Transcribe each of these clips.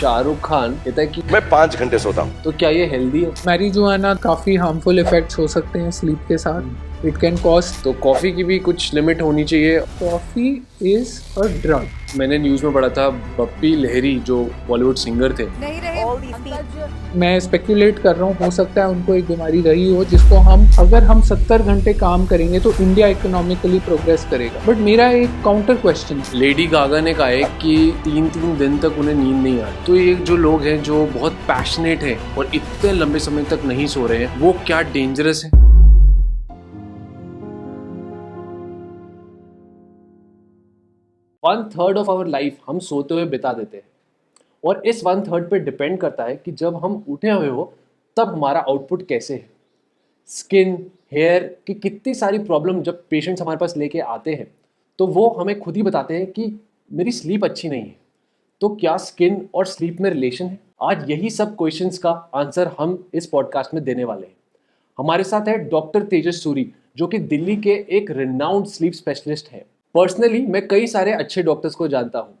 शाहरुख खान कहता है कि मैं 5 घंटे सोता हूँ। तो क्या ये हेल्दी है? मैरिजुआना काफ़ी हार्मफुल इफेक्ट्स हो सकते हैं स्लीप के साथ। It can cause. तो कॉफी की भी कुछ लिमिट होनी चाहिए। Coffee is a drug. मैंने न्यूज़ में पढ़ा था बप्पी लहरी जो बॉलीवुड सिंगर थे, नहीं रहे मैं स्पेक्यूलेट कर रहा हूँ, हो सकता है उनको एक बीमारी रही हो जिसको अगर हम 70 घंटे काम करेंगे तो इंडिया इकोनॉमिकली प्रोग्रेस करेगा। बट मेरा एक काउंटर क्वेश्चन है, लेडी गागा ने कहा है कि 3 दिन तक उन्हें नींद नहीं आती। तो ये जो लोग हैं जो बहुत पैशनेट हैं और इतने लंबे समय तक नहीं सो रहे हैं, वो क्या डेंजरस है? One third of our life हम सोते हुए बिता देते हैं और इस वन थर्ड पे डिपेंड करता है कि जब हम उठे हुए हो तब हमारा आउटपुट कैसे है। स्किन, हेयर की कितनी सारी प्रॉब्लम जब पेशेंट्स हमारे पास लेके आते हैं तो वो हमें खुद ही बताते हैं कि मेरी स्लीप अच्छी नहीं है। तो क्या स्किन और स्लीप में रिलेशन है? आज यही सब क्वेश्चंस का आंसर हम इस पॉडकास्ट में देने वाले हैं। हमारे साथ है डॉक्टर तेजस सूरी, जो कि दिल्ली के एक रिनाउंड स्लीप स्पेशलिस्ट है। पर्सनली मैं कई सारे अच्छे डॉक्टर्स को जानता हूँ,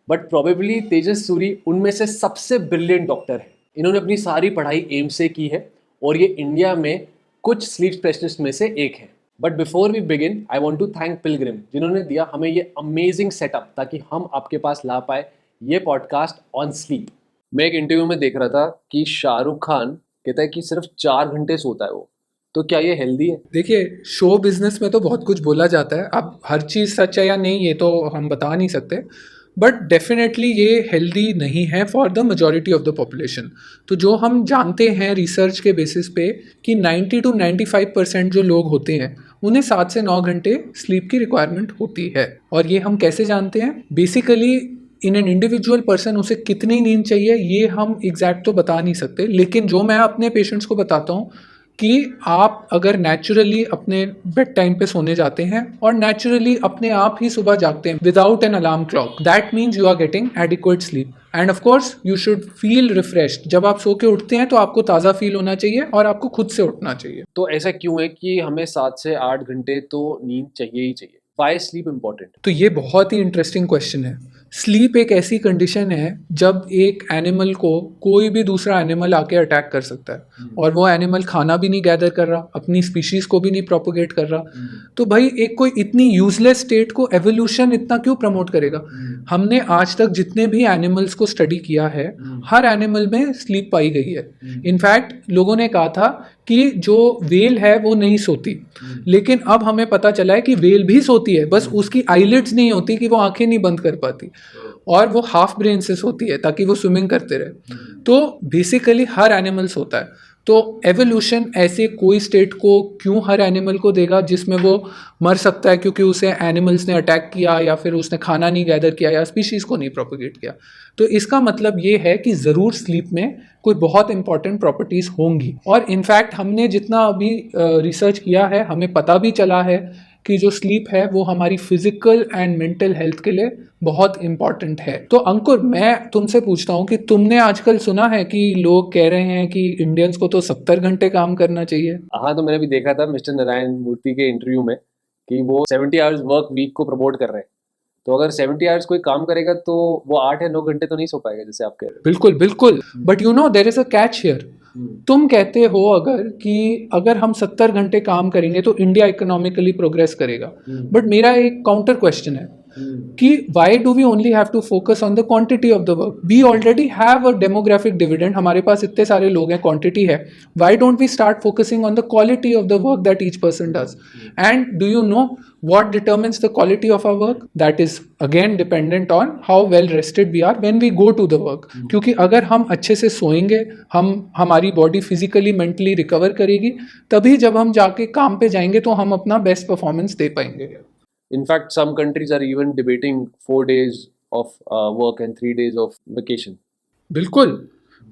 बट प्रोबेबली तेजस सूरी उनमें से सबसे ब्रिलियंट डॉक्टर है। इन्होंने अपनी सारी पढ़ाई एम्स से की है और ये इंडिया में कुछ स्लीप स्पेशलिस्ट में से एक है। But before we begin I want to thank Pilgrim, जिन्होंने दिया हमें ये अमेजिंग सेटअप ताकि हम आपके पास ला पाए ये पॉडकास्ट ऑन स्लीप। मैं एक इंटरव्यू में देख रहा था कि शाहरुख खान कहता है कि सिर्फ 4 घंटे सोता है वो। तो क्या ये हेल्दी है? देखिए शो बिजनेस में तो बहुत कुछ बोला जाता है, अब हर चीज़ सच है या नहीं ये तो हम बता नहीं सकते, बट डेफिनेटली ये हेल्दी नहीं है for the majority of the population. तो जो हम जानते हैं रिसर्च के बेसिस पे कि 90 to 95% जो लोग होते हैं उन्हें 7 से 9 घंटे स्लीप की रिक्वायरमेंट होती है। और ये हम कैसे जानते हैं? Basically in an individual person उसे कितनी नींद चाहिए ये हम एग्जैक्ट तो बता नहीं सकते, लेकिन जो मैं अपने पेशेंट्स को बताता हूँ कि आप अगर नेचुरली अपने बेड टाइम पे सोने जाते हैं और नेचुरली अपने आप ही सुबह जागते हैं without an alarm clock, that means you are getting adequate sleep and of course you should feel refreshed. जब आप सो के उठते हैं तो आपको ताज़ा फील होना चाहिए और आपको खुद से उठना चाहिए। तो ऐसा क्यों है कि हमें 7 से 8 घंटे तो नींद चाहिए ही चाहिए? Why sleep important? तो ये बहुत ही इंटरेस्टिंग क्वेश्चन है। स्लीप एक ऐसी कंडीशन है जब एक एनिमल को कोई भी दूसरा एनिमल आके अटैक कर सकता है और वो एनिमल खाना भी नहीं गैदर कर रहा, अपनी स्पीशीज को भी नहीं प्रोपोगेट कर रहा, तो भाई एक कोई इतनी यूजलेस स्टेट को एवोल्यूशन इतना क्यों प्रमोट करेगा? हमने आज तक जितने भी एनिमल्स को स्टडी किया है हर एनिमल में स्लीप पाई गई है। इनफैक्ट लोगों ने कहा था कि जो वेल है वो नहीं सोती, लेकिन अब हमें पता चला है कि वेल भी सोती है, बस उसकी आईलिड्स नहीं होती कि वो आंखें नहीं बंद कर पाती, और वो हाफ ब्रेन से सोती है ताकि वो स्विमिंग करते रहे। तो बेसिकली हर एनिमल सोता है। तो एवोल्यूशन ऐसे कोई स्टेट को क्यों हर एनिमल को देगा जिसमें वो मर सकता है क्योंकि उसे एनिमल्स ने अटैक किया या फिर उसने खाना नहीं गैदर किया या स्पीशीज़ को नहीं प्रोपोगेट किया? तो इसका मतलब ये है कि ज़रूर स्लीप में कोई बहुत इंपॉर्टेंट प्रॉपर्टीज़ होंगी। और इनफैक्ट हमने जितना अभी रिसर्च किया है हमें पता भी चला है कि जो स्लीप है वो हमारी फिजिकल एंड मेंटल हेल्थ के लिए बहुत इंपॉर्टेंट है। तो अंकुर, मैं तुमसे पूछता हूँ कि तुमने आजकल सुना है कि लोग कह रहे हैं कि इंडियंस को तो 70 घंटे काम करना चाहिए? हाँ, तो मैंने भी देखा था मिस्टर नारायण मूर्ति के इंटरव्यू में कि वो 70 आवर्स वर्क वीक को प्रमोट कर रहे हैं। तो अगर 70 आवर्स कोई काम करेगा तो वो 8 या 9 घंटे तो नहीं सो पाएगा, जैसे आप कह रहे बिल्कुल बिल्कुल, but you know there is a catch here. तुम कहते हो अगर हम 70 घंटे काम करेंगे तो इंडिया इकोनॉमिकली प्रोग्रेस करेगा, बट मेरा एक काउंटर क्वेश्चन है कि why do we only have to focus on the quantity of the work? We already have a demographic dividend, हमारे पास इतने सारे लोग हैं, क्वांटिटी है। Why don't we start focusing on the quality of the work that each person does? And do you know what determines the quality of our work? That is again dependent on how well rested we are when we go to the work. क्योंकि अगर हम अच्छे से सोएंगे, हमारी body physically mentally recover करेगी, तभी जब हम जाके काम पे जाएंगे तो हम अपना बेस्ट परफॉर्मेंस दे पाएंगे। In fact, some countries are even debating 4 days of work and 3 days of vacation. बिल्कुल,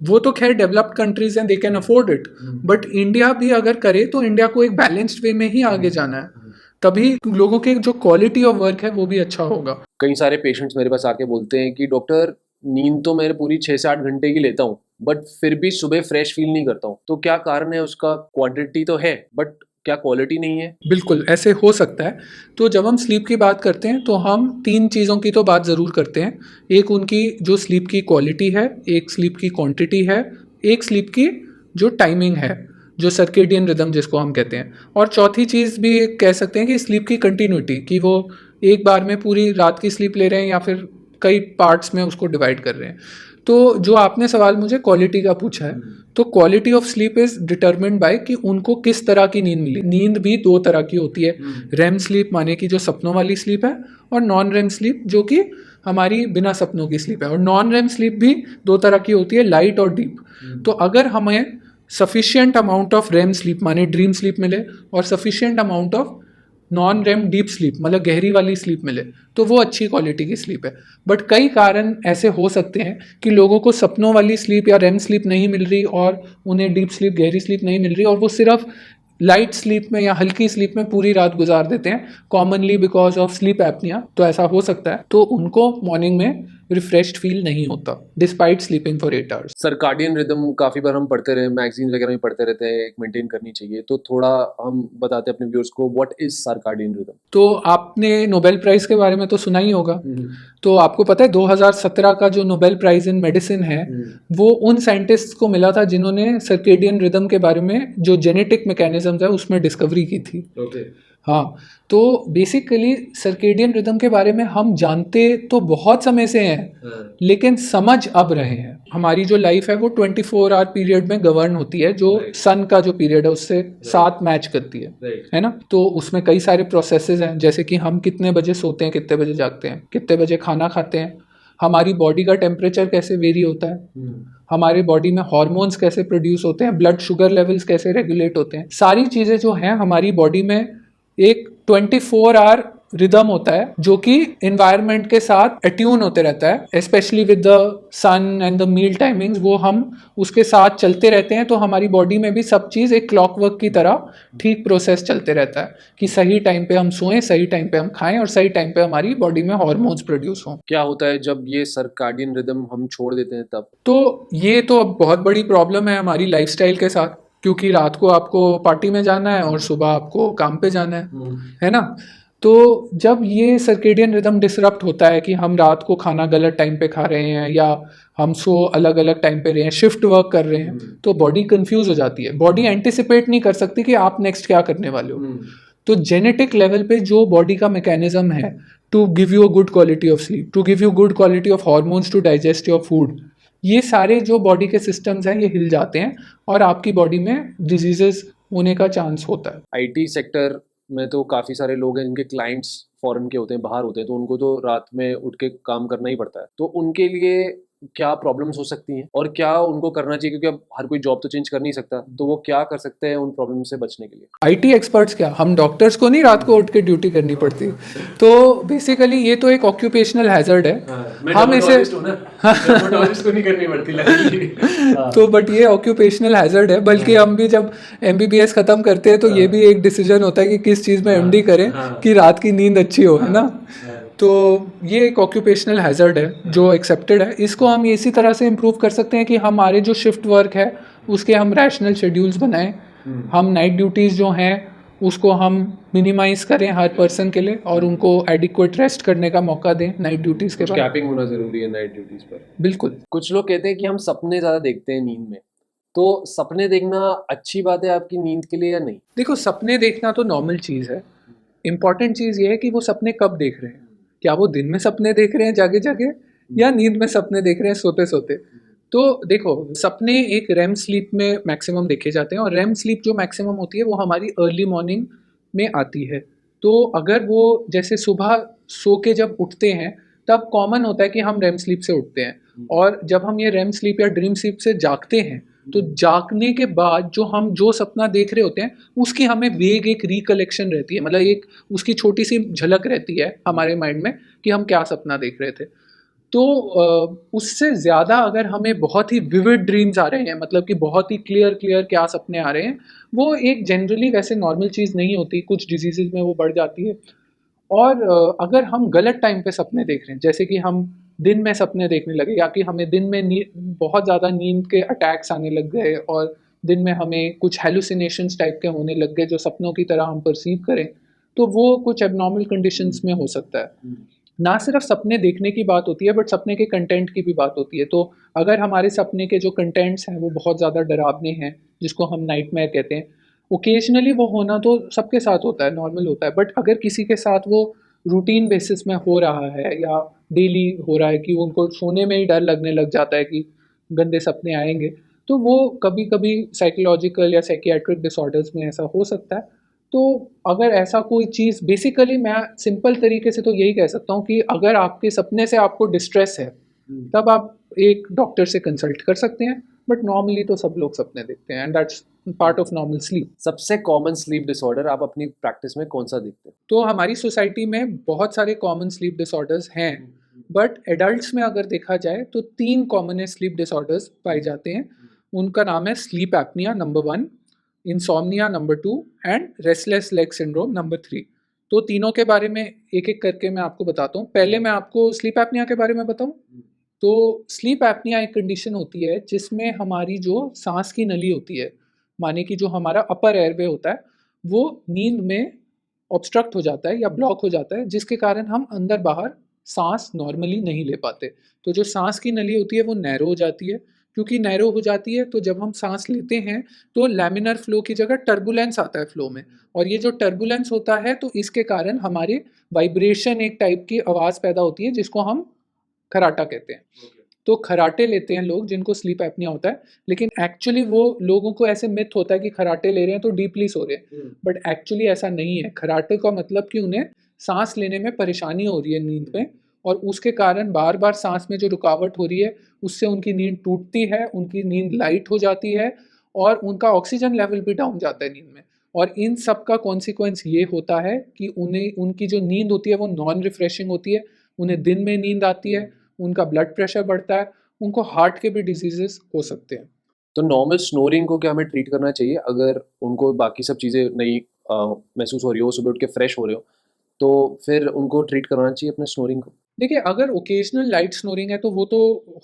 वो तो खैर डेवलप्ड कंट्रीज हैं, they can afford it, but India भी अगर करे तो इंडिया को एक बैलेंस्ड वे में ही आगे जाना है, तभी लोगों के जो क्वालिटी ऑफ वर्क है वो भी अच्छा होगा। कई सारे पेशेंट्स मेरे पास आके बोलते हैं कि डॉक्टर, नींद तो मेरे पूरी 6 से 8 घंटे की लेता हूँ, बट फिर भी सुबह फ्रेश फील नहीं करता हूँ। तो क्या कारण है उसका? क्वांटिटी तो है, बट क्या क्वालिटी नहीं है? बिल्कुल ऐसे हो सकता है। तो जब हम स्लीप की बात करते हैं तो हम तीन चीज़ों की तो बात ज़रूर करते हैं। एक उनकी जो स्लीप की क्वालिटी है, एक स्लीप की क्वांटिटी है, एक स्लीप की जो टाइमिंग है, जो सर्केडियन रिदम जिसको हम कहते हैं, और चौथी चीज़ भी कह सकते हैं कि स्लीप की कंटिन्यूटी, कि वो एक बार में पूरी रात की स्लीप ले रहे हैं या फिर कई पार्ट्स में उसको डिवाइड कर रहे हैं। तो जो आपने सवाल मुझे क्वालिटी का पूछा है, तो quality of sleep is determined bye कि उनको किस तरह की नींद मिली। नींद भी दो तरह की होती है, रेम स्लीप माने कि जो सपनों वाली स्लीप है, और नॉन रेम स्लीप जो कि हमारी बिना सपनों की स्लीप है। और नॉन रेम स्लीप भी दो तरह की होती है, लाइट और डीप। तो अगर हमें sufficient amount of REM sleep माने ड्रीम स्लीप मिले, और sufficient amount of non RAM deep sleep मतलब गहरी वाली स्लीप मिले, तो वो अच्छी क्वालिटी की स्लीप है। बट कई कारण ऐसे हो सकते हैं कि लोगों को सपनों वाली स्लीप या रेम स्लीप नहीं मिल रही, और उन्हें डीप स्लीप गहरी स्लीप नहीं मिल रही, और वो सिर्फ लाइट स्लीप में या हल्की स्लीप में पूरी रात गुजार देते हैं, commonly because of sleep apnoea. तो ऐसा हो सकता है, तो उनको मॉर्निंग में रिफ्रेश्ड फील नहीं होता despite sleeping for 8 hours. Circadian rhythm काफ़ी बार हम पढ़ते रहे, मैगजीन वगैरह में पढ़ते रहते हैं, एक मेंटेन करनी चाहिए। तो थोड़ा हम बताते हैं अपने व्यूअर्स को, व्हाट इज सर्काडियन रिदम? तो आपने नोबेल प्राइज़ के बारे में तो सुना ही होगा। तो आपको पता है 2017 का जो नोबेल प्राइज़ इन मेडिसिन है, वो उन साइंटिस्ट्स को मिला था जिन्होंने सर्केडियन रिदम के बारे में जो जेनेटिक मैकेनिज्म्स है उसमें डिस्कवरी की थी। हाँ, तो बेसिकली सर्केडियन रिदम के बारे में हम जानते तो बहुत समय से हैं, लेकिन समझ अब रहे हैं। हमारी जो लाइफ है वो 24 आवर पीरियड में गवर्न होती है, जो सन का जो पीरियड है उससे साथ मैच करती है ना। तो उसमें कई सारे प्रोसेसेस हैं, जैसे कि हम कितने बजे सोते हैं, कितने बजे जागते हैं, कितने बजे खाना खाते हैं, हमारी बॉडी का टेम्परेचर कैसे वेरी होता है, हमारे बॉडी में हार्मोन्स कैसे प्रोड्यूस होते हैं, ब्लड शुगर लेवल्स कैसे रेगुलेट होते हैं। सारी चीज़ें जो हैं हमारी बॉडी में एक 24 आवर रिदम होता है, जो कि इन्वायरमेंट के साथ अट्यून होते रहता है, specially with the sun and the meal timings. वो हम उसके साथ चलते रहते हैं, तो हमारी बॉडी में भी सब चीज़ एक क्लॉकवर्क की तरह ठीक प्रोसेस चलते रहता है कि सही टाइम पे हम सोएं, सही टाइम पे हम खाएं, और सही टाइम पे हमारी बॉडी में हार्मोन्स प्रोड्यूस हों। क्या होता है जब ये सर्काडियन रिदम हम छोड़ देते हैं तब? तो ये तो अब बहुत बड़ी प्रॉब्लम है हमारी लाइफस्टाइल के साथ, क्योंकि रात को आपको पार्टी में जाना है और सुबह आपको काम पे जाना है ना। तो जब ये सर्केडियन रिदम डिसरप्ट होता है कि हम रात को खाना गलत टाइम पे खा रहे हैं, या हम सो अलग अलग टाइम पे रहे हैं, शिफ्ट वर्क कर रहे हैं, तो बॉडी कंफ्यूज हो जाती है। बॉडी एंटिसिपेट नहीं कर सकती कि आप नेक्स्ट क्या करने वाले हो। तो जेनेटिक लेवल पे जो बॉडी का मैकेनिज्म है to give you a good quality of sleep, to give you good quality of hormones to digest your food, ये सारे जो बॉडी के सिस्टम्स हैं ये हिल जाते हैं, और आपकी बॉडी में डिजीजेस होने का चांस होता है। आईटी सेक्टर में तो काफ़ी सारे लोग हैं जिनके क्लाइंट्स फॉरेन के होते हैं, बाहर होते हैं, तो उनको तो रात में उठ के काम करना ही पड़ता है। तो उनके लिए क्या प्रॉब्लम्स हो सकती हैं, और क्या उनको करना चाहिए, क्योंकि अब हर कोई जॉब तो चेंज कर नहीं सकता, तो वो क्या कर सकते हैं उन प्रॉब्लम से बचने के लिए? आईटी एक्सपर्ट्स क्या, हम डॉक्टर्स को नहीं रात को उठ के ड्यूटी करनी पड़ती। तो बेसिकली ये तो एक ऑक्यूपेशनल हैजर्ड है। हम इसे को नहीं करनी पड़ती तो बट ये ऑक्यूपेशनल हैजर्ड है। बल्कि हम भी जब एमबीबीएस खत्म करते हैं तो ये भी एक डिसीजन होता है कि किस चीज़ में एमडी करें कि रात की नींद अच्छी हो, है ना। तो ये एक ऑक्यूपेशनल हैजर्ड है जो एक्सेप्टेड है। इसको हम इसी तरह से इम्प्रूव कर सकते हैं कि हमारे जो शिफ्ट वर्क है उसके हम रैशनल शेड्यूल्स बनाएं। हम नाइट ड्यूटीज़ जो हैं उसको हम मिनिमाइज करें हर पर्सन के लिए, और उनको एडिक्वेट रेस्ट करने का मौका दें नाइट ड्यूटीज़ के बाद। कैपिंग होना ज़रूरी है नाइट ड्यूटीज़ पर। बिल्कुल। कुछ लोग कहते हैं कि हम सपने ज़्यादा देखते हैं नींद में, तो सपने देखना अच्छी बात है आपकी नींद के लिए या नहीं? देखो, सपने देखना तो नॉर्मल चीज़ है। इम्पॉर्टेंट चीज़ ये है कि वो सपने कब देख रहे हैं। क्या वो दिन में सपने देख रहे हैं जागे जागे, या नींद में सपने देख रहे हैं सोते सोते। तो देखो, सपने एक रेम स्लीप में मैक्सिमम देखे जाते हैं, और रेम स्लीप जो मैक्सिमम होती है वो हमारी अर्ली मॉर्निंग में आती है। तो अगर वो जैसे सुबह सो के जब उठते हैं तब कॉमन होता है कि हम रेम स्लीप से उठते हैं, और जब हम ये रेम स्लीप या ड्रीम स्लीप से जागते हैं तो जागने के बाद जो हम जो सपना देख रहे होते हैं उसकी हमें वेग एक रिकलेक्शन रहती है, मतलब एक उसकी छोटी सी झलक रहती है हमारे माइंड में कि हम क्या सपना देख रहे थे। तो उससे ज़्यादा अगर हमें बहुत ही विविड ड्रीम्स आ रहे हैं, मतलब कि बहुत ही क्लियर क्लियर क्या सपने आ रहे हैं, वो एक जनरली वैसे नॉर्मल चीज़ नहीं होती, कुछ डिजीज़ में वो बढ़ जाती है। और अगर हम गलत टाइम पे सपने देख रहे हैं, जैसे कि हम दिन में सपने देखने लगे, या कि हमें दिन में बहुत ज़्यादा नींद के अटैक्स आने लग गए और दिन में हमें कुछ हेलुसिनेशंस टाइप के होने लग गए जो सपनों की तरह हम परसीव करें, तो वो कुछ एबनॉर्मल कंडीशंस में हो सकता है। ना सिर्फ सपने देखने की बात होती है बट सपने के कंटेंट की भी बात होती है। तो अगर हमारे सपने के जो कंटेंट्स हैं वो बहुत ज़्यादा डरावने हैं, जिसको हम नाइटमेयर कहते हैं, ओकेजनली वो होना तो सबके साथ होता है, नॉर्मल होता है, बट अगर किसी के साथ वो रूटीन बेसिस में हो रहा है या डेली हो रहा है कि उनको सोने में ही डर लगने लग जाता है कि गंदे सपने आएंगे, तो वो कभी कभी साइकोलॉजिकल या साइकियाट्रिक डिसऑर्डर्स में ऐसा हो सकता है। तो अगर ऐसा कोई चीज़, बेसिकली मैं सिंपल तरीके से तो यही कह सकता हूँ कि अगर आपके सपने से आपको डिस्ट्रेस है तब आप एक डॉक्टर से कंसल्ट कर सकते हैं, बट नॉर्मली तो सब लोग सपने देखते हैं and that's part of normal sleep. सबसे कॉमन स्लीप डिसऑर्डर आप अपनी प्रैक्टिस में कौन सा देखते हैं? तो हमारी सोसाइटी में बहुत सारे कॉमन स्लीप डिसऑर्डर्स हैं, बट एडल्ट्स में अगर देखा जाए तो 3 कॉमन स्लीप डिसऑर्डर्स पाए जाते हैं। उनका नाम है sleep apnoea number 1, insomnia number 2 and restless leg syndrome number 3। तो तीनों के बारे में एक एक करके मैं आपको बताता हूँ। पहले मैं आपको स्लीप एपनिया के बारे में बताऊँ। तो स्लीप एपनिया एक कंडीशन होती है जिसमें हमारी जो सांस की नली होती है, माने कि जो हमारा अपर एयरवे होता है, वो नींद में ऑब्स्ट्रक्ट हो जाता है या ब्लॉक हो जाता है, जिसके कारण हम अंदर बाहर सांस नॉर्मली नहीं ले पाते। तो जो सांस की नली होती है वो नैरो हो जाती है। क्योंकि नैरो हो जाती है तो जब हम सांस लेते हैं तो लैमिनर फ्लो की जगह टर्बुलेंस आता है फ्लो में, और ये जो टर्बुलेंस होता है तो इसके कारण हमारे वाइब्रेशन एक टाइप की आवाज़ पैदा होती है जिसको हम खराटा कहते हैं। तो खराटे लेते हैं लोग जिनको स्लीप एपनिया होता है, लेकिन एक्चुअली वो लोगों को ऐसे मिथ होता है कि खराटे ले रहे हैं तो डीपली सो रहे हैं, बट एक्चुअली ऐसा नहीं है। खराटे का मतलब कि उन्हें सांस लेने में परेशानी हो रही है नींद में, और उसके कारण बार बार सांस में जो रुकावट हो रही है उससे उनकी नींद टूटती है, उनकी नींद लाइट हो जाती है और उनका ऑक्सीजन लेवल भी डाउन जाता है नींद में। और इन सब का कॉन्सिक्वेंस ये होता है कि उन्हें उनकी जो नींद होती है वो नॉन रिफ्रेशिंग होती है, उन्हें दिन में नींद आती है, उनका ब्लड प्रेशर बढ़ता है, उनको हार्ट के भी डिजीजेस हो सकते हैं। तो नॉर्मल स्नोरिंग को क्या हमें ट्रीट करना चाहिए अगर उनको बाकी सब चीज़ें नहीं महसूस हो रही हो, सुबह उठ के फ्रेश हो रहे हो, तो फिर उनको ट्रीट करवाना चाहिए अपने स्नोरिंग को? देखिए, अगर ओकेजनल लाइट स्नोरिंग है तो वो तो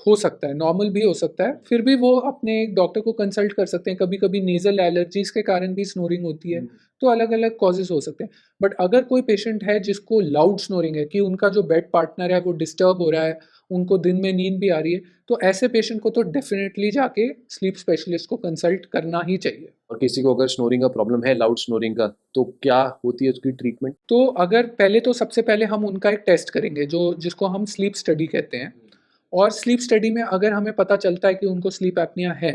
हो सकता है, नॉर्मल भी हो सकता है, फिर भी वो अपने एक डॉक्टर को कंसल्ट कर सकते हैं। कभी कभी नेजल एलर्जीज के कारण भी स्नोरिंग होती है, तो अलग अलग कॉजेज हो सकते हैं। बट अगर कोई पेशेंट है जिसको लाउड स्नोरिंग है, कि उनका जो बेड पार्टनर है वो डिस्टर्ब हो रहा है, उनको दिन में नींद भी आ रही है, तो ऐसे पेशेंट को तो डेफिनेटली जाके स्लीप स्पेशलिस्ट को कंसल्ट करना ही चाहिए। और किसी को अगर स्नोरिंग का प्रॉब्लम है, लाउड स्नोरिंग का, तो क्या होती है उसकी ट्रीटमेंट? तो अगर पहले तो सबसे पहले हम उनका एक टेस्ट करेंगे जो जिसको हम स्लीप स्टडी कहते हैं, और स्लीप स्टडी में अगर हमें पता चलता है कि उनको स्लीप एपनिया है,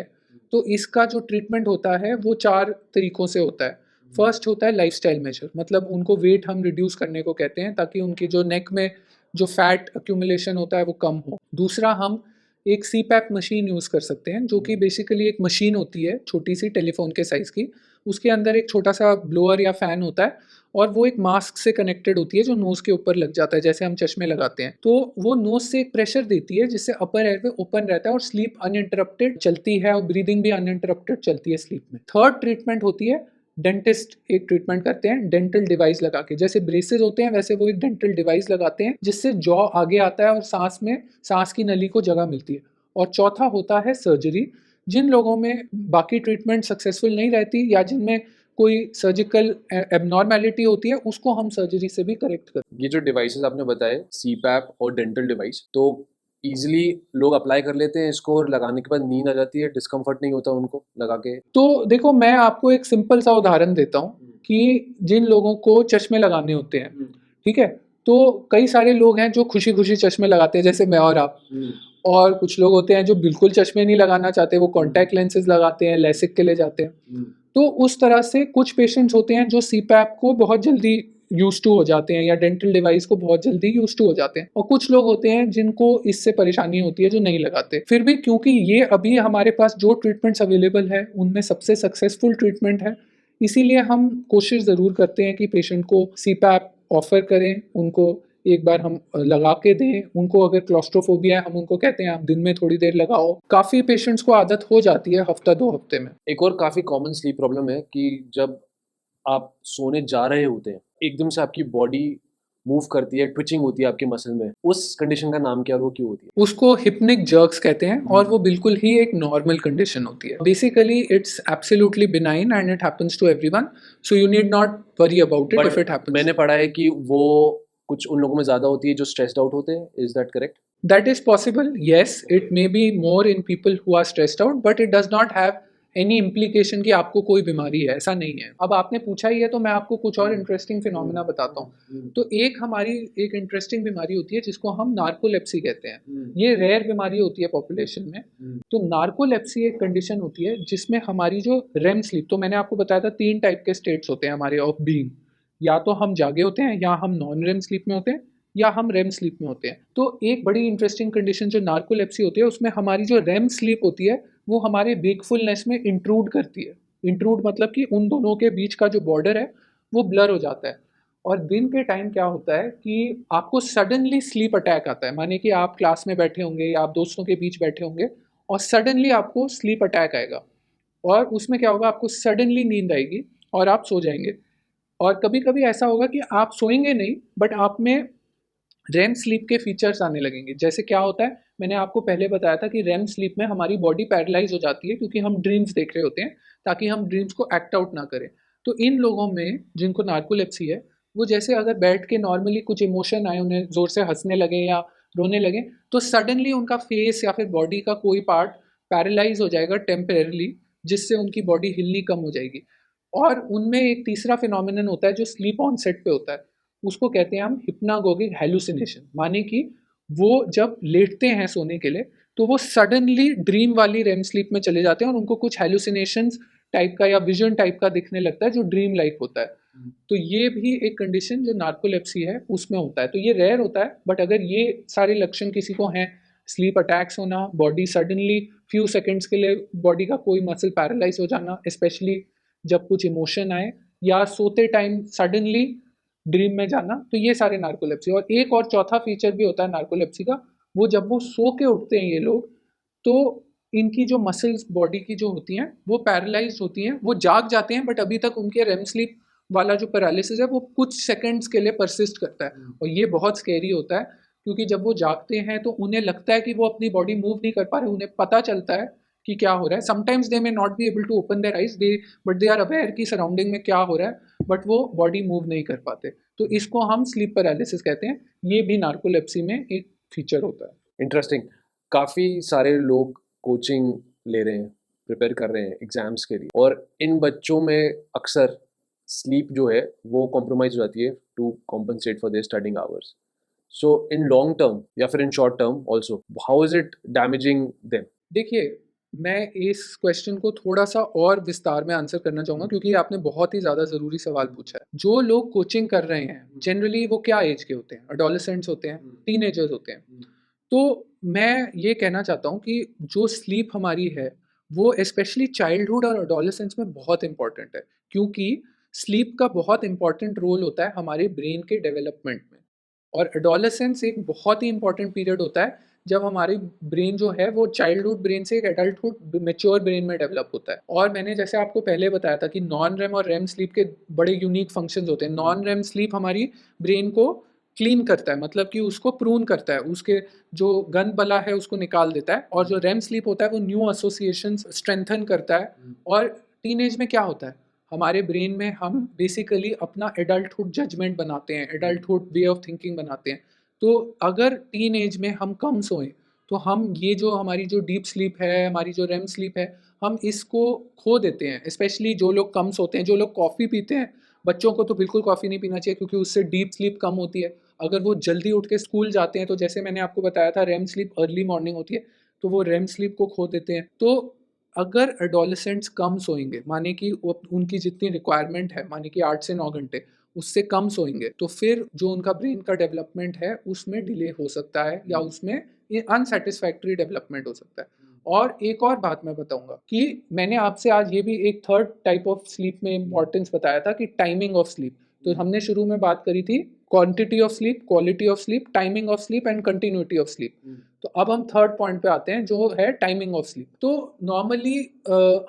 तो इसका जो ट्रीटमेंट होता है वो 4 तरीकों से होता है। फर्स्ट होता है लाइफस्टाइल मेजर, मतलब उनको वेट हम रिड्यूस करने को कहते हैं ताकि उनकी जो नेक में जो फैट अक्यूमुलेशन होता है वो कम हो। दूसरा, हम एक सीपैप मशीन यूज़ कर सकते हैं जो कि बेसिकली एक मशीन होती है छोटी सी टेलीफोन के साइज़ की। उसके अंदर एक छोटा सा ब्लोअर या फ़ैन होता है और वो एक मास्क से कनेक्टेड होती है जो नोज़ के ऊपर लग जाता है, जैसे हम चश्मे लगाते हैं। तो वो नोज़ से एक प्रेशर देती है जिससे अपर एयरवे ओपन रहता है और स्लीप अनइंटरप्टेड चलती है और ब्रीदिंग भी अनइंटरप्टेड चलती है स्लीप में। थर्ड ट्रीटमेंट होती है, डेंटिस्ट एक ट्रीटमेंट करते हैं डेंटल डिवाइस लगा के। जैसे ब्रेसेस होते हैं वैसे वो एक डेंटल डिवाइस लगाते हैं जिससे जॉ आगे आता है और सांस की नली को जगह मिलती है। और चौथा होता है सर्जरी। जिन लोगों में बाकी ट्रीटमेंट सक्सेसफुल नहीं रहती या जिनमें कोई सर्जिकल एबनॉर्मेलिटी होती है, उसको हम सर्जरी से भी करेक्ट करते हैं। ये जो डिवाइसेस आपने बताए, सीपैप और डेंटल डिवाइस, तो इजीली लोग अप्लाई कर लेते हैं इसको और लगाने के बाद नींद आ जाती है, डिस्कम्फर्ट नहीं होता उनको लगा के? तो देखो, मैं आपको एक सिंपल सा उदाहरण देता हूँ कि जिन लोगों को चश्मे लगाने होते हैं, ठीक है, तो कई सारे लोग हैं जो खुशी खुशी चश्मे लगाते हैं, जैसे मैं और आप। और कुछ लोग होते हैं जो बिल्कुल चश्मे नहीं लगाना चाहते, वो कॉन्टैक्ट लेंसेज लगाते हैं, लेसिक के लिए जाते हैं। तो उस तरह से कुछ पेशेंट्स होते हैं जो सीपैप को बहुत जल्दी यूज टू हो जाते हैं या डेंटल डिवाइस को बहुत जल्दी यूज टू हो जाते हैं, और कुछ लोग होते हैं जिनको इससे परेशानी होती है जो नहीं लगाते। फिर भी क्योंकि ये अभी हमारे पास जो ट्रीटमेंट्स अवेलेबल है उनमें सबसे सक्सेसफुल ट्रीटमेंट है, इसीलिए हम कोशिश ज़रूर करते हैं कि पेशेंट को सीपैप ऑफर करें, उनको एक बार हम लगा के दें। उनको अगर क्लॉस्ट्रोफोबिया है, हम उनको कहते हैं आप दिन में थोड़ी देर लगाओ। काफ़ी पेशेंट्स को आदत हो जाती है हफ्ता 2 हफ्ते में। एक और काफ़ी कॉमन स्लीप प्रॉब्लम है कि जब आप सोने जा रहे होते हैं, एकदम से आपकी बॉडी मूव करती है, ट्विचिंग होती है आपके मसल में, उस कंडीशन का नाम क्या और वो क्यों होती है? उसको हिप्निक जर्क्स कहते हैं और वो बिल्कुल ही एक नॉर्मल कंडीशन होती है. Basically it's absolutely benign and it happens to everyone, so you need not worry about it if it happens. मैंने पढ़ा है कि वो कुछ उन लोगों में ज्यादा होती है जो स्ट्रेस्ड आउट होते हैं. Is that correct? That is possible. Yes, it may be more in people who are stressed out, but it does not have any implication कि आपको कोई बीमारी है, ऐसा नहीं है. अब आपने पूछा ही है तो मैं आपको कुछ और इंटरेस्टिंग फिनोमेना बताता हूँ. तो एक इंटरेस्टिंग बीमारी होती है जिसको हम नार्कोलेप्सी कहते हैं. ये रेयर बीमारी होती है पॉपुलेशन में. तो नार्कोलेप्सी एक कंडीशन होती है जिसमें हमारी जो रेम स्लीप, तो मैंने आपको बताया था 3 टाइप के स्टेट्स होते हैं हमारे ऑफ बीइंग. या तो हम जागे होते हैं, या हम नॉन रेम स्लीप में होते हैं, या हम रेम स्लीप में होते हैं. तो एक बड़ी इंटरेस्टिंग कंडीशन जो नार्कोलेप्सी होती है उसमें हमारी जो रेम स्लीप होती है वो हमारे वेकफुलनेस में इंट्रूड करती है. इंट्रूड मतलब कि उन दोनों के बीच का जो बॉर्डर है वो ब्लर हो जाता है. और दिन के टाइम क्या होता है कि आपको सडनली स्लीप अटैक आता है. माने कि आप क्लास में बैठे होंगे या आप दोस्तों के बीच बैठे होंगे और सडनली आपको स्लीप अटैक आएगा. और उसमें क्या होगा, आपको सडनली नींद आएगी और आप सो जाएंगे. और कभी कभी ऐसा होगा कि आप सोएंगे नहीं, बट आप में रेम स्लीप के फीचर्स आने लगेंगे. जैसे क्या होता है, मैंने आपको पहले बताया था कि रेम स्लीप में हमारी बॉडी पैरालाइज हो जाती है क्योंकि हम ड्रीम्स देख रहे होते हैं ताकि हम ड्रीम्स को एक्ट आउट ना करें. तो इन लोगों में जिनको नार्कोलेप्सी है वो जैसे अगर बैठ के नॉर्मली कुछ इमोशन आए, उन्हें ज़ोर से हंसने लगे या रोने लगे, तो सडनली उनका फेस या फिर बॉडी का कोई पार्ट पैरालाइज हो जाएगा टेम्परेरली, जिससे उनकी बॉडी हिलनी कम हो जाएगी. और उनमें एक तीसरा फिनोमिनन होता है जो स्लीप ऑनसेट पे होता है. उसको कहते हैं हम हिप्नागोगिक हेलुसिनेशन. माने कि वो जब लेटते हैं सोने के लिए तो वो सडनली ड्रीम वाली रेम स्लीप में चले जाते हैं और उनको कुछ हेलुसिनेशंस टाइप का या विजन टाइप का दिखने लगता है जो ड्रीम लाइक होता है. तो ये भी एक कंडीशन जो नार्कोलेप्सी है उसमें होता है. तो ये रेयर होता है, बट अगर ये सारे लक्षण किसी को हैं, स्लीप अटैक्स होना, बॉडी सडनली फ्यू सेकेंड्स के लिए बॉडी का कोई मसल पैरालाइज हो जाना, स्पेशली जब कुछ इमोशन आए, या सोते टाइम सडनली ड्रीम में जाना, तो ये सारे नार्कोलेप्सी. और एक और चौथा फीचर भी होता है नार्कोलेप्सी का, वो जब वो सो के उठते हैं ये लोग, तो इनकी जो मसल्स बॉडी की जो होती हैं वो पैरालाइज होती हैं. वो जाग जाते हैं बट अभी तक उनके रेम स्लीप वाला जो पैरालिसिस है वो कुछ सेकंड्स के लिए परसिस्ट करता है. और ये बहुत स्केरी होता है क्योंकि जब वो जागते हैं तो उन्हें लगता है कि वो अपनी बॉडी मूव नहीं कर पा रहे. उन्हें पता चलता है कि क्या हो रहा है. Sometimes they may not be able to open their eyes, they but they are aware कि सराउंडिंग में क्या हो रहा है, बट वो बॉडी मूव नहीं कर पाते. तो इसको हम स्लीप पैरालिसिस कहते हैं. ये भी नार्कोलेप्सी में एक फीचर होता है. इंटरेस्टिंग. काफ़ी सारे लोग कोचिंग ले रहे हैं, प्रिपेयर कर रहे हैं एग्जाम्स के लिए, और इन बच्चों में अक्सर स्लीप जो है वो कॉम्प्रोमाइज हो जाती है to compensate for their studying hours. So in long term या फिर in short term also, how is it damaging them? देखिए, मैं इस क्वेश्चन को थोड़ा सा और विस्तार में आंसर करना चाहूँगा क्योंकि आपने बहुत ही ज़्यादा ज़रूरी सवाल पूछा है. जो लोग कोचिंग कर रहे हैं जनरली वो क्या एज के होते हैं? एडोलेसेंट्स होते हैं, टीनेजर्स होते हैं. तो मैं ये कहना चाहता हूँ कि जो स्लीप हमारी है वो स्पेशली चाइल्डहुड और एडोलेसेंस में बहुत इंपॉर्टेंट है, क्योंकि स्लीप का बहुत इंपॉर्टेंट रोल होता है हमारे ब्रेन के डेवलपमेंट में. और एडोलेसेंस एक बहुत ही इंपॉर्टेंट पीरियड होता है जब हमारी ब्रेन जो है वो चाइल्डहुड ब्रेन से एक एडल्टहुड मैच्योर ब्रेन में डेवलप होता है. और मैंने जैसे आपको पहले बताया था कि नॉन रेम और रेम स्लीप के बड़े यूनिक फंक्शंस होते हैं. नॉन रेम स्लीप हमारी ब्रेन को क्लीन करता है, मतलब कि उसको प्रून करता है, उसके जो गंद बला है उसको निकाल देता है. और जो रेम स्लीप होता है वो न्यू एसोसिएशंस स्ट्रेंथन करता है. और टीनेज में क्या होता है, हमारे ब्रेन में हम बेसिकली अपना एडल्टहुड जजमेंट बनाते हैं, एडल्टहुड वे ऑफ थिंकिंग बनाते हैं. तो अगर टीन एज में हम कम सोएं तो हम ये जो हमारी जो डीप स्लीप है, हमारी जो रेम स्लीप है, हम इसको खो देते हैं. स्पेशली जो लोग कम सोते हैं, जो लोग कॉफ़ी पीते हैं, बच्चों को तो बिल्कुल कॉफ़ी नहीं पीना चाहिए क्योंकि उससे डीप स्लीप कम होती है. अगर वो जल्दी उठ के स्कूल जाते हैं तो जैसे मैंने आपको बताया था रेम स्लीप अर्ली मॉर्निंग होती है, तो वो रेम स्लीप को खो देते हैं. तो अगर एडोलेसेंट्स कम सोएंगे, माने कि उनकी जितनी रिक्वायरमेंट है, माने कि 8 से 9 घंटे, उससे कम सोएंगे, तो फिर जो उनका ब्रेन का डेवलपमेंट है उसमें डिले हो सकता है या उसमें अनसेटिस्फैक्ट्री डेवलपमेंट हो सकता है. और एक और बात मैं बताऊंगा कि मैंने आपसे आज ये भी एक थर्ड टाइप ऑफ स्लीप में इंपॉर्टेंस बताया था कि टाइमिंग ऑफ स्लीप. तो हमने शुरू में बात करी थी quantity of sleep, quality of sleep, timing of sleep and continuity of sleep. तो अब हम थर्ड पॉइंट पे आते हैं जो है टाइमिंग ऑफ स्लीप. तो नॉर्मली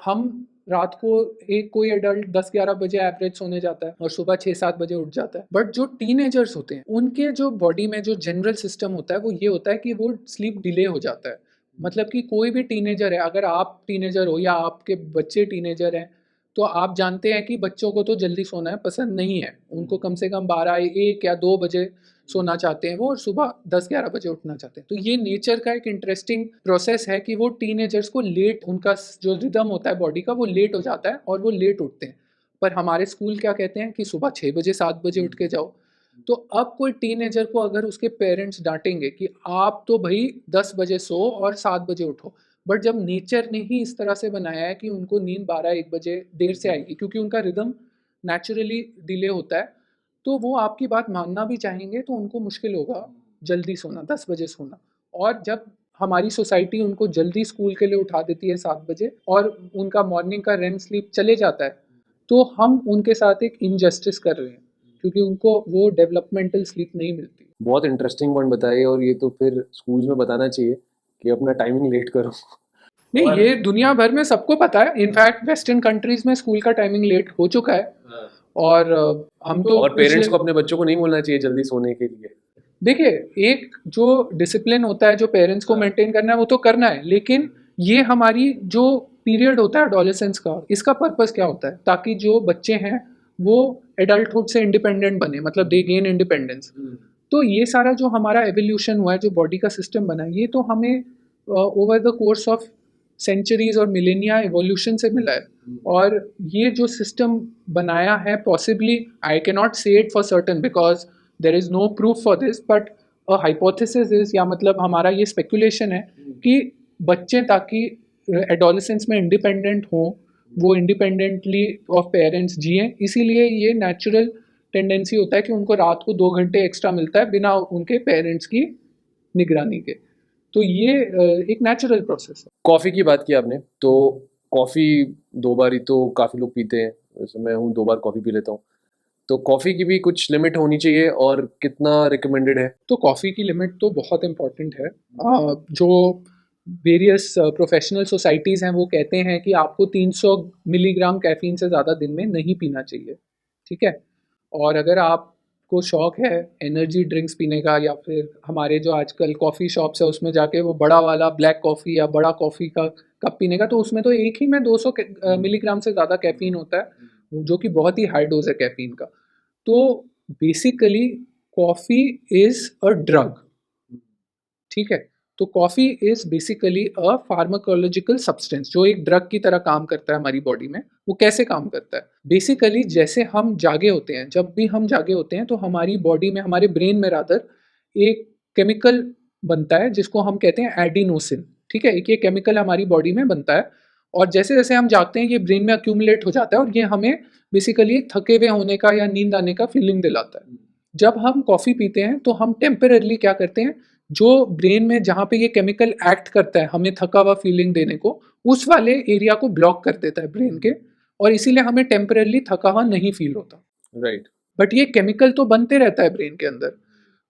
हम रात को एक कोई एडल्ट 10-11 बजे एवरेज सोने जाता है और सुबह 6-7 बजे उठ जाता है। बट जो टीनेजर्स होते हैं उनके जो बॉडी में जो जनरल सिस्टम होता है वो ये होता है कि वो स्लीप डिले हो जाता है। मतलब कि कोई भी टीनेजर है, अगर आप टीनेजर हो या आपके बच्चे टीनेजर हैं, तो आप जानते हैं कि बच्चों को तो जल्दी सोना है पसंद नहीं है। उनको कम से कम 12, 1 या 2 बजे सोना चाहते हैं वो, और सुबह 10-11 बजे उठना चाहते हैं। तो ये नेचर का एक इंटरेस्टिंग प्रोसेस है कि वो टीनेजर्स को लेट, उनका जो रिदम होता है बॉडी का वो लेट हो जाता है और वो लेट उठते हैं। पर हमारे स्कूल क्या कहते हैं कि सुबह 6 बजे 7 बजे उठ के जाओ। तो अब कोई टीनेजर को अगर उसके पेरेंट्स डांटेंगे कि आप तो भाई 10 बजे सो और 7 बजे उठो, बट जब नेचर ने ही इस तरह से बनाया है कि उनको नींद 12-1 बजे देर से आएगी क्योंकि उनका रिदम नेचुरली डिले होता है, तो वो आपकी बात मानना भी चाहेंगे तो उनको मुश्किल होगा जल्दी सोना, 10 बजे सोना। और जब हमारी सोसाइटी उनको जल्दी स्कूल के लिए उठा देती है 7 बजे और उनका मॉर्निंग का रेम स्लीप चले जाता है, तो हम उनके साथ एक इनजस्टिस कर रहे हैं क्योंकि उनको वो डेवलपमेंटल स्लीप नहीं मिलती। बहुत इंटरेस्टिंग पॉइंट बताइए, और ये तो फिर स्कूल्स में बताना चाहिए कि अपना टाइमिंग लेट करो। नहीं, और ये दुनिया भर में सबको पता है। इनफैक्ट वेस्टर्न कंट्रीज में स्कूल का टाइमिंग लेट हो चुका है। और हम तो और पेरेंट्स पिछले, को अपने बच्चों को नहीं बोलना चाहिए जल्दी सोने के लिए। देखिए, एक जो डिसिप्लिन होता है जो पेरेंट्स को मेंटेन करना है वो तो करना है, लेकिन ये हमारी जो पीरियड होता है एडोलेसेंस का, इसका पर्पस क्या होता है? ताकि जो बच्चे हैं वो एडल्टहुड से इंडिपेंडेंट बने, मतलब दे गेन इंडिपेंडेंस। तो ये सारा जो हमारा एवोल्यूशन हुआ है, जो बॉडी का सिस्टम बना है, ये तो हमें over the course of centuries और मिलेनिया एवोल्यूशन से मिला है। और ये जो सिस्टम बनाया है, possibly I can not say it for certain because there is no proof for this, but a hypothesis is, या मतलब हमारा ये स्पेकुलेशन है कि बच्चे ताकि एडोलेसेंस में इंडिपेंडेंट हों, वो इंडिपेंडेंटली ऑफ पेरेंट्स जिए, इसीलिए ये नेचुरल टेंडेंसी होता है कि उनको रात को 2 घंटे एक्स्ट्रा मिलता है बिना उनके पेरेंट्स की निगरानी के। तो ये एक नेचुरल प्रोसेस है। कॉफ़ी की बात की आपने, तो कॉफ़ी 2 बार ही तो काफ़ी लोग पीते हैं, वैसे मैं हूँ 2 बार कॉफ़ी पी लेता हूँ। तो कॉफ़ी की भी कुछ लिमिट होनी चाहिए, और कितना रिकमेंडेड है? तो कॉफ़ी की लिमिट तो बहुत इम्पॉर्टेंट है। जो वेरियस प्रोफेशनल सोसाइटीज़ हैं वो कहते हैं कि आपको 300 मिलीग्राम कैफीन से ज़्यादा दिन में नहीं पीना चाहिए, ठीक है? और अगर आपको शौक है एनर्जी ड्रिंक्स पीने का, या फिर हमारे जो आजकल कॉफ़ी शॉप्स है उसमें जाके वो बड़ा वाला ब्लैक कॉफ़ी या बड़ा कॉफ़ी का कप पीने का, तो उसमें तो एक ही में 200 मिलीग्राम से ज़्यादा कैफीन होता है, जो कि बहुत ही हाई डोज है कैफीन का। तो basically coffee is a drug, ठीक है? तो coffee is basically a pharmacological substance जो एक ड्रग की तरह काम करता है हमारी बॉडी में। वो कैसे काम करता है? बेसिकली जैसे हम जागे होते हैं, जब भी हम जागे होते हैं तो हमारी बॉडी में, हमारे ब्रेन में रादर, एक केमिकल बनता है जिसको हम कहते हैं एडिनोसिन, ठीक है? एक ये केमिकल हमारी बॉडी में बनता है, और जैसे-जैसे हम जागते हैं ये ब्रेन में एक्यूमुलेट हो जाता है और ये हमें बेसिकली एक थके हुए होने का या नींद आने का फीलिंग दिलाता है। जब हम कॉफ़ी पीते हैं तो हम टेम्परेरीली क्या करते हैं, जो ब्रेन में जहाँ पे ये केमिकल एक्ट करता है हमें थका हुआ फीलिंग देने को, उस वाले एरिया को ब्लॉक कर देता है ब्रेन के, और इसीलिए हमें टेम्परेरीली थका हुआ नहीं फील होता। राइट। बट ये केमिकल तो बनते रहता है ब्रेन के अंदर।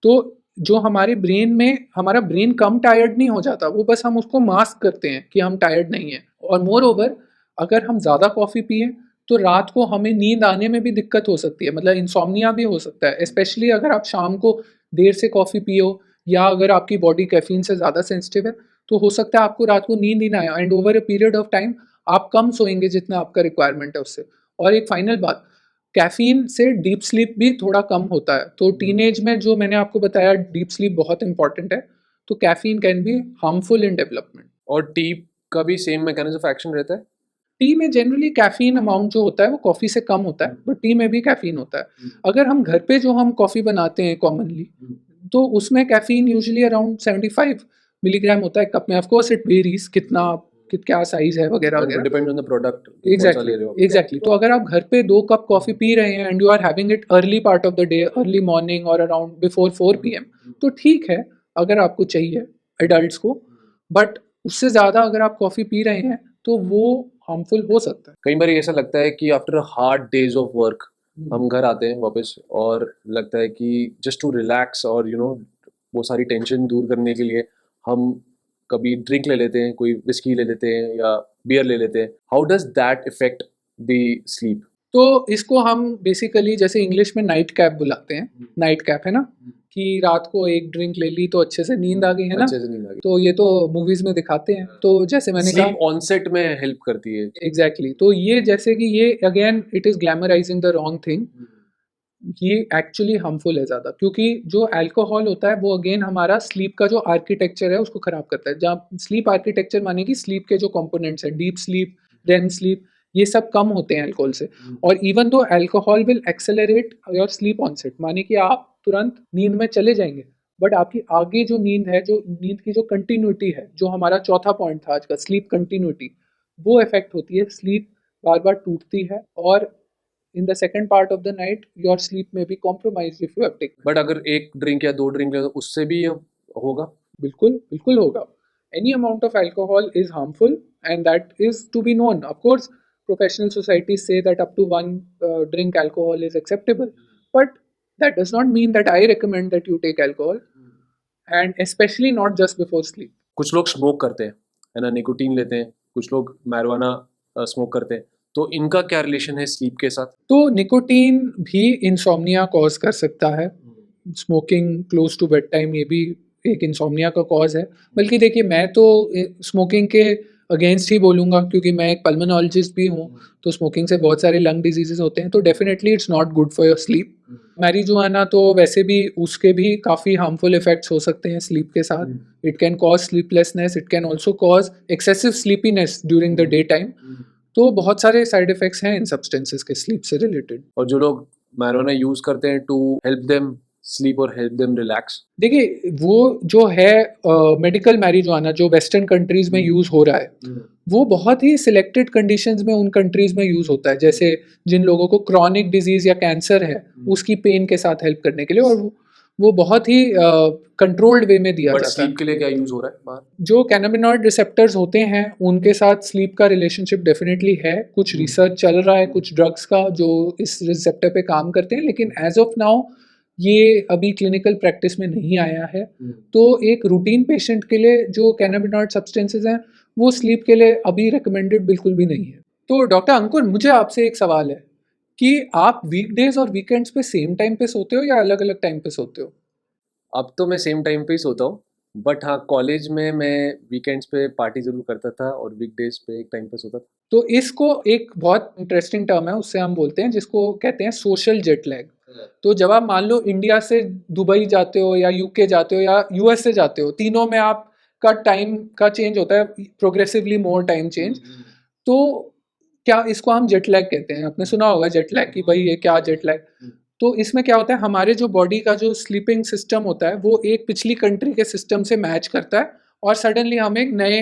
तो जो हमारे ब्रेन में, हमारा ब्रेन कम टायर्ड नहीं हो जाता, वो बस हम उसको मास्क करते हैं कि हम टायर्ड नहीं हैं। और मोर ओवर, अगर हम ज़्यादा कॉफ़ी पिए तो रात को हमें नींद आने में भी दिक्कत हो सकती है, मतलब इंसोम्निया भी हो सकता है, स्पेशली अगर आप शाम को देर से कॉफ़ी पियो, या अगर आपकी बॉडी कैफीन से ज़्यादा सेंसिटिव है, तो हो सकता है आपको रात को नींद ही ना आए, and over a period of time आप कम सोएंगे जितना आपका रिक्वायरमेंट है उससे। और एक फाइनल बात, कैफीन से डीप स्लीप भी थोड़ा कम होता है, तो टीनेज में जो मैंने आपको बताया डीप स्लीप बहुत इंपॉर्टेंट है, तो caffeine can be harmful in development. और टी का भी सेम मैकेनिज्म ऑफ एक्शन रहता है? टी में जनरली कैफीन अमाउंट जो होता है वो कॉफ़ी से कम होता है, बट टी में भी कैफीन होता है। अगर हम घर पे जो हम कॉफ़ी बनाते हैं कॉमनली, तो उसमें कैफीन यूजुअली अराउंड 75 मिलीग्राम होता है कप में। ऑफ कोर्स इट वेरीज कितना, क्या साइज है वगैरह वगैरह। डिपेंड ऑन द प्रोडक्ट, कौन सा ले रहे हो। एग्जैक्टली। तो अगर आप घर पे 2 कप कॉफ़ी पी रहे हैं and you are having it early part of the day, early morning और अराउंड बिफोर 4 PM, तो ठीक है अगर आपको चाहिए एडल्ट्स को। बट उससे ज़्यादा अगर आप कॉफ़ी पी रहे हैं तो वो हार्मफुल हो सकता है। कई बार ऐसा लगता है कि after hard days of work हम घर आते हैं वापस, और लगता है कि जस्ट टू रिलैक्स और वो सारी टेंशन दूर करने के लिए हम कभी ड्रिंक ले लेते हैं, कोई विस्की ले लेते हैं या बियर ले लेते हैं, how does that effect the sleep? तो इसको हम बेसिकली जैसे इंग्लिश में नाइट कैप बुलाते हैं, नाइट कैप है ना, कि रात को एक ड्रिंक ले ली तो अच्छे से नींद आ गई, है ना। अच्छे से नींद आ गई। तो ये तो मूवीज में दिखाते हैं, तो जैसे मैंने कहा स्लीप ऑनसेट में हेल्प करती है। एग्जैक्टली, तो ये जैसे कि ये again it is glamorising the wrong thing, ये एक्चुअली हार्मफुल है ज़्यादा, क्योंकि जो अल्कोहल होता है वो अगेन हमारा स्लीप का जो आर्किटेक्चर है उसको ख़राब करता है। जहाँ स्लीप आर्किटेक्चर माने कि स्लीप के जो कंपोनेंट्स हैं, डीप स्लीप, रेम स्लीप, ये सब कम होते हैं अल्कोहल से। और even though alcohol will accelerate your sleep onset, माने कि आप तुरंत नींद में चले जाएंगे, बट आपकी आगे जो नींद है, जो नींद की जो कंटिन्यूटी है, जो हमारा चौथा पॉइंट था आज का, स्लीप कंटिन्यूटी, वो इफेक्ट होती है। स्लीप बार बार टूटती है और in the second part of the night your sleep may be compromised if you have taken। But अगर एक ड्रिंक या 2 ड्रिंक ले तो उससे भी होगा? बिल्कुल बिल्कुल होगा। any amount of alcohol is harmful and that is to be known, of course professional societies say that up to one drink alcohol is acceptable, but that does not mean that I recommend that you take alcohol, and especially not just before sleep। कुछ लोग smoke करते हैं, है ना, nicotine लेते हैं, कुछ लोग मैरिजुआना स्मोक करते हैं, तो इनका क्या रिलेशन है स्लीप के साथ? तो निकोटीन भी इंसोम्निया कॉज कर सकता है, smoking close to bedtime ये भी एक इंसोम्निया का कॉज है। बल्कि देखिए, मैं तो स्मोकिंग के अगेंस्ट ही बोलूँगा, क्योंकि मैं एक पल्मोनोलॉजिस्ट भी हूँ, तो स्मोकिंग से बहुत सारे लंग डिजीजेस होते हैं, तो definitely it's not good for your sleep. Marijuana तो वैसे भी उसके भी काफ़ी हार्मफुल इफेक्ट्स हो सकते हैं स्लीप के साथ। It can cause sleeplessness, it can also cause excessive sleepiness during the day time. तो बहुत सारे साइड इफेक्ट्स हैं इन सब्सटेंसेस के स्लीप से रिलेटेड। और जो लोग मैरिजुआना यूज करते हैं टू हेल्प देम स्लीप और हेल्प देम रिलैक्स, देखिए, वो जो है मेडिकल मैरिजुआना जो वेस्टर्न कंट्रीज में यूज़ हो रहा है, वो बहुत ही सिलेक्टेड कंडीशंस में उन कंट्रीज में यूज़ होता है। जैसे जिन लोगों को क्रॉनिक डिजीज़ या कैंसर है, उसकी पेन के साथ हेल्प करने के लिए, और वो बहुत ही कंट्रोल्ड वे में दिया बट जाता है। स्लीप के लिए क्या यूज हो रहा है बाहर? जो कैनाबिनॉइड रिसेप्टर्स होते हैं उनके साथ स्लीप का रिलेशनशिप डेफिनेटली है। कुछ रिसर्च चल रहा है कुछ ड्रग्स का जो इस रिसेप्टर पे काम करते हैं, लेकिन एज ऑफ नाउ ये अभी क्लिनिकल प्रैक्टिस में नहीं आया है। तो एक रूटीन पेशेंट के लिए जो कैनाबिनॉइड सब्सटेंसेस हैं वो स्लीप के लिए अभी रिकमेंडेड बिल्कुल भी नहीं है। तो डॉक्टर अंकुर, मुझे आपसे एक सवाल है कि आप वीकडेज और वीकेंड्स पे सेम टाइम पे सोते हो या अलग अलग टाइम पे सोते हो? अब तो मैं सेम टाइम पे ही सोता हूँ, बट हाँ, कॉलेज में मैं वीकेंड्स पे पार्टी जरूर करता था और वीकडेज पे एक टाइम पे सोता था। तो इसको एक बहुत इंटरेस्टिंग टर्म है, उससे हम बोलते हैं, जिसको कहते हैं सोशल जेट लैग। तो जब आप मान लो इंडिया से दुबई जाते हो या यूके जाते हो या यूएस से जाते हो, तीनों में आपका टाइम का चेंज होता है, प्रोग्रेसिवली मोर टाइम चेंज। तो क्या इसको हम जेट लैग कहते हैं? आपने सुना होगा जेट लैग कि भाई ये क्या जेट लैग। तो इसमें क्या होता है, हमारे जो बॉडी का जो स्लीपिंग सिस्टम होता है वो एक पिछली कंट्री के सिस्टम से मैच करता है, और सडनली हम एक नए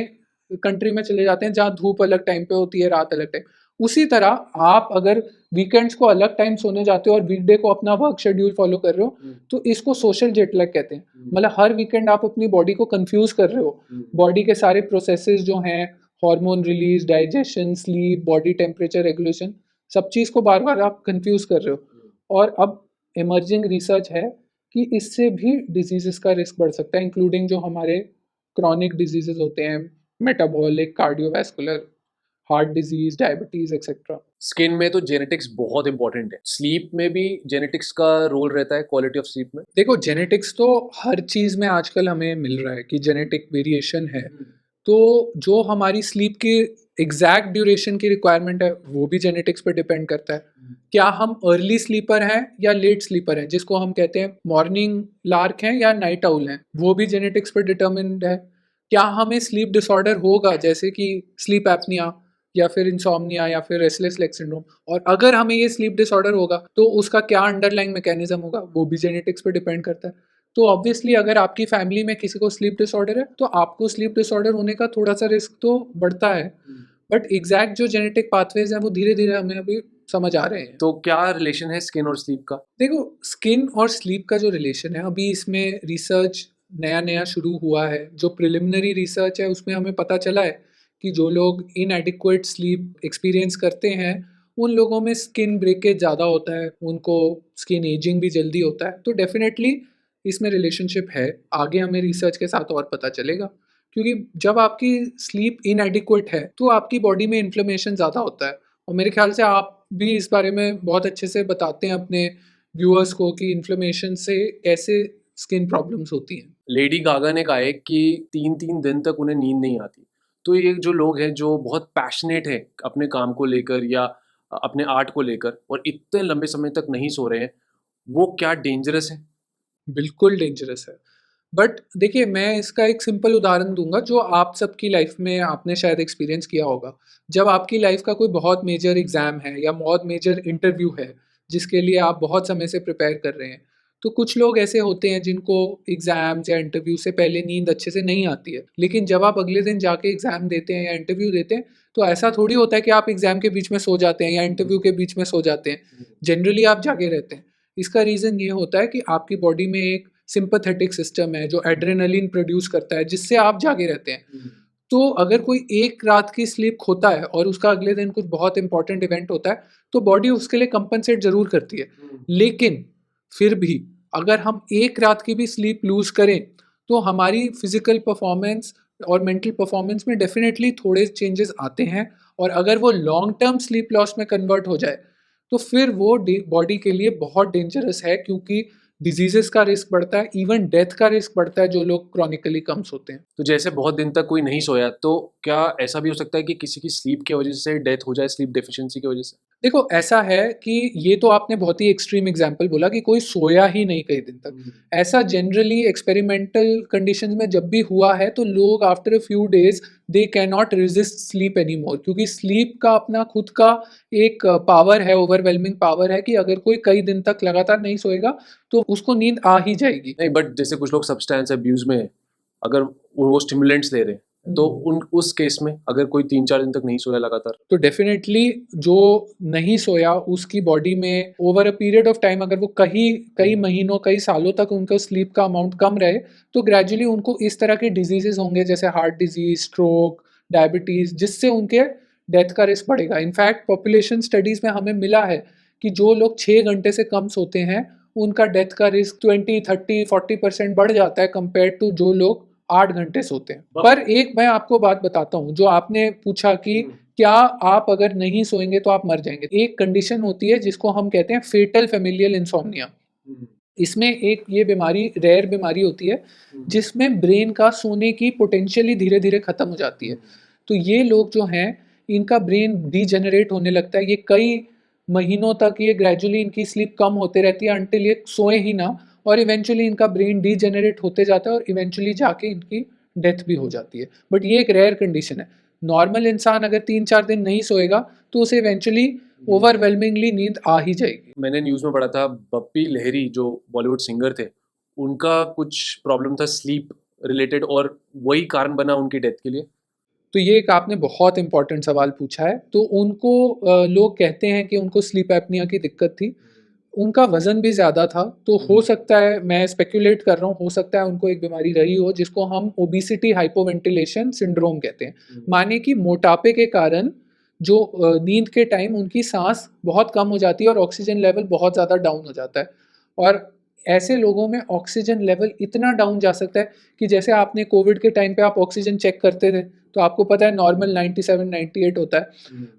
कंट्री में चले जाते हैं जहाँ धूप अलग टाइम पे होती है, रात अलग टाइम। उसी तरह आप अगर वीकेंड्स को अलग टाइम सोने जाते हो और वीकडे को अपना वर्क शेड्यूल फॉलो कर रहे हो, तो इसको सोशल जेट लैग कहते हैं। मतलब हर वीकेंड आप अपनी बॉडी को कंफ्यूज कर रहे हो, बॉडी के सारे प्रोसेसेस जो हैं, hormone release, digestion, sleep, body temperature regulation, सब चीज़ को बार बार आप कंफ्यूज कर रहे हो। और अब इमर्जिंग रिसर्च है कि इससे भी डिजीजेस का रिस्क बढ़ सकता है, इंक्लूडिंग जो हमारे क्रॉनिक डिजीजेस होते हैं, metabolic, cardiovascular, heart disease, diabetes etcetera. Skin में तो जेनेटिक्स बहुत इंपॉर्टेंट है, स्लीप में भी जेनेटिक्स का रोल रहता है क्वालिटी ऑफ स्लीप में? देखो, जेनेटिक्स तो हर चीज़ में आजकल हमें मिल रहा है कि जेनेटिक वेरिएशन है। तो जो हमारी स्लीप की एग्जैक्ट ड्यूरेशन की रिक्वायरमेंट है वो भी जेनेटिक्स पर डिपेंड करता है। क्या हम अर्ली स्लीपर हैं या लेट स्लीपर हैं, जिसको हम कहते हैं मॉर्निंग लार्क हैं या नाइट आउल हैं, वो भी जेनेटिक्स पर डिटर्मिन्ड है। क्या हमें स्लीप डिसऑर्डर होगा, जैसे कि स्लीप एपनिया या फिर इंसोम्निया या फिर रेस्टलेस लेग सिंड्रोम, और अगर हमें ये स्लीप डिसऑर्डर होगा तो उसका क्या अंडरलाइंग मैकेनिज्म होगा, वो भी जेनेटिक्स पर डिपेंड करता है। तो ऑब्वियसली अगर आपकी फैमिली में किसी को स्लीप डिसऑर्डर है तो आपको स्लीप डिसऑर्डर होने का थोड़ा सा रिस्क तो बढ़ता है, बट एग्जैक्ट जो जेनेटिक पाथवेज हैं वो धीरे धीरे हमें अभी समझ आ रहे हैं। तो क्या रिलेशन है स्किन और स्लीप का? देखो, स्किन और स्लीप का जो रिलेशन है, अभी इसमें रिसर्च नया नया शुरू हुआ है। जो प्रिलिमिनरी रिसर्च है उसमें हमें पता चला है कि जो लोग इनएडिक्वेट स्लीप एक्सपीरियंस करते हैं उन लोगों में स्किन ब्रेकेज ज़्यादा होता है, उनको स्किन एजिंग भी जल्दी होता है। तो डेफिनेटली इसमें रिलेशनशिप है, आगे हमें रिसर्च के साथ और पता चलेगा, क्योंकि जब आपकी स्लीप इनएडिक्वेट है तो आपकी बॉडी में इन्फ्लेमेशन ज़्यादा होता है। और मेरे ख्याल से आप भी इस बारे में बहुत अच्छे से बताते हैं अपने व्यूअर्स को कि इन्फ्लेमेशन से कैसे स्किन प्रॉब्लम्स होती हैं। लेडी गागा ने कहा है कि 3-3 दिन तक उन्हें नींद नहीं आती। तो ये जो लोग हैं जो बहुत पैशनेट हैं अपने काम को लेकर या अपने आर्ट को लेकर और इतने लंबे समय तक नहीं सो रहे हैं, वो क्या डेंजरस है? बिल्कुल डेंजरस है। बट देखिए, मैं इसका एक सिंपल उदाहरण दूँगा जो आप सबकी लाइफ़ में आपने शायद एक्सपीरियंस किया होगा। जब आपकी लाइफ़ का कोई बहुत मेजर एग्ज़ाम है या बहुत मेजर इंटरव्यू है, जिसके लिए आप बहुत समय से प्रिपेयर कर रहे हैं, तो कुछ लोग ऐसे होते हैं जिनको एग्ज़ाम्स या इंटरव्यू से पहले नींद अच्छे से नहीं आती है। लेकिन जब आप अगले दिन जाके एग्ज़ाम देते हैं या इंटरव्यू देते हैं, तो ऐसा थोड़ी होता है कि आप एग्ज़ाम के बीच में सो जाते हैं या इंटरव्यू के बीच में सो जाते हैं। जनरली आप जागे रहते हैं। इसका रीज़न ये होता है कि आपकी बॉडी में एक सिंपैथेटिक सिस्टम है जो एड्रेनलिन प्रोड्यूस करता है जिससे आप जागे रहते हैं। तो अगर कोई एक रात की स्लीप खोता है और उसका अगले दिन कुछ बहुत इंपॉर्टेंट इवेंट होता है तो बॉडी उसके लिए कंपनसेट ज़रूर करती है। लेकिन फिर भी अगर हम एक रात की भी स्लीप लूज़ करें तो हमारी फिज़िकल परफॉर्मेंस और मेंटल परफॉर्मेंस में डेफ़िनेटली थोड़े चेंजेस आते हैं। और अगर वो लॉन्ग टर्म स्लीप लॉस में कन्वर्ट हो जाए तो फिर वो बॉडी के लिए बहुत डेंजरस है, क्योंकि डिजीजेस का रिस्क बढ़ता है, इवन डेथ का रिस्क बढ़ता है जो लोग क्रॉनिकली कम सोते हैं। तो जैसे बहुत दिन तक कोई नहीं सोया, तो क्या ऐसा भी हो सकता है कि किसी की स्लीप की वजह से डेथ हो जाए, स्लीप डेफिशिएंसी की वजह से? देखो, ऐसा है कि ये तो आपने बहुत ही एक्सट्रीम एग्जांपल बोला कि कोई सोया ही नहीं कई दिन तक। ऐसा जनरली एक्सपेरिमेंटल कंडीशंस में जब भी हुआ है तो लोग after a few days they can not resist sleep any more, क्योंकि स्लीप का अपना खुद का एक पावर है, ओवरवेलमिंग पावर है कि अगर कोई कई दिन तक लगातार नहीं सोएगा तो उसको नींद आ ही जाएगी। नहीं, बट जैसे कुछ लोग सब्सटेंस अब्यूज में हैं, अगर वो स्टिमुलेंट्स ले रहे हैं, तो उन उस केस में अगर कोई 3-4 दिन तक नहीं सोया लगातार, तो डेफिनेटली जो नहीं सोया उसकी बॉडी में over a period of time अगर वो कई महीनों कई सालों तक उनका स्लीप का अमाउंट कम रहे तो ग्रेजुअली उनको इस तरह के डिजीजेस होंगे जैसे हार्ट डिजीज, स्ट्रोक, डायबिटीज, जिससे उनके डेथ का रिस्क बढ़ेगा। इनफैक्ट पॉपुलेशन स्टडीज में हमें मिला है कि जो लोग 6 घंटे से कम सोते हैं उनका डेथ का रिस्क 20, 30, 40% बढ़ जाता है कंपेयर टू जो लोग 8 घंटे सोते हैं। पर एक मैं आपको बात बताता हूँ, जो आपने पूछा कि क्या आप अगर नहीं सोएंगे तो आप मर जाएंगे। एक कंडीशन होती है जिसको हम कहते हैं फेटल फेमिलियल इंसोम्निया। इसमें एक ये बीमारी रेयर बीमारी होती है जिसमें ब्रेन का सोने की पोटेंशियल ही धीरे धीरे खत्म हो जाती है। तो ये लोग जो हैं इनका ब्रेन डीजेनरेट होने लगता है, ये कई महीनों तक ये ग्रेजुअली इनकी स्लीप कम होते रहती है अंटिल ये सोए ही ना, और इवेंचुअली इनका ब्रेन डीजेनरेट होते जाता है और इवेंचुअली जाके इनकी डेथ भी हो जाती है। बट ये एक रेयर कंडीशन है। नॉर्मल इंसान अगर 3-4 दिन नहीं सोएगा तो उसे इवेंचुअली ओवरवेलमिंगली नींद आ ही जाएगी। मैंने न्यूज़ में पढ़ा था बप्पी लहरी जो बॉलीवुड सिंगर थे, उनका कुछ प्रॉब्लम था स्लीप रिलेटेड और वही कारण बना उनकी डेथ के लिए। तो ये एक आपने बहुत इंपॉर्टेंट सवाल पूछा है। तो उनको लोग कहते हैं कि उनको स्लीप एपनिया की दिक्कत थी। उनका वज़न भी ज़्यादा था, तो हो सकता है, मैं स्पेक्युलेट कर रहा हूँ, हो सकता है उनको एक बीमारी रही हो जिसको हम ओबेसिटी हाइपोवेंटिलेशन सिंड्रोम कहते हैं। माने कि मोटापे के कारण जो नींद के टाइम उनकी साँस बहुत कम हो जाती है और ऑक्सीजन लेवल बहुत ज़्यादा डाउन हो जाता है। और ऐसे लोगों में ऑक्सीजन लेवल इतना डाउन जा सकता है कि जैसे आपने कोविड के टाइम पे आप ऑक्सीजन चेक करते थे तो आपको पता है नॉर्मल 97-98 होता है,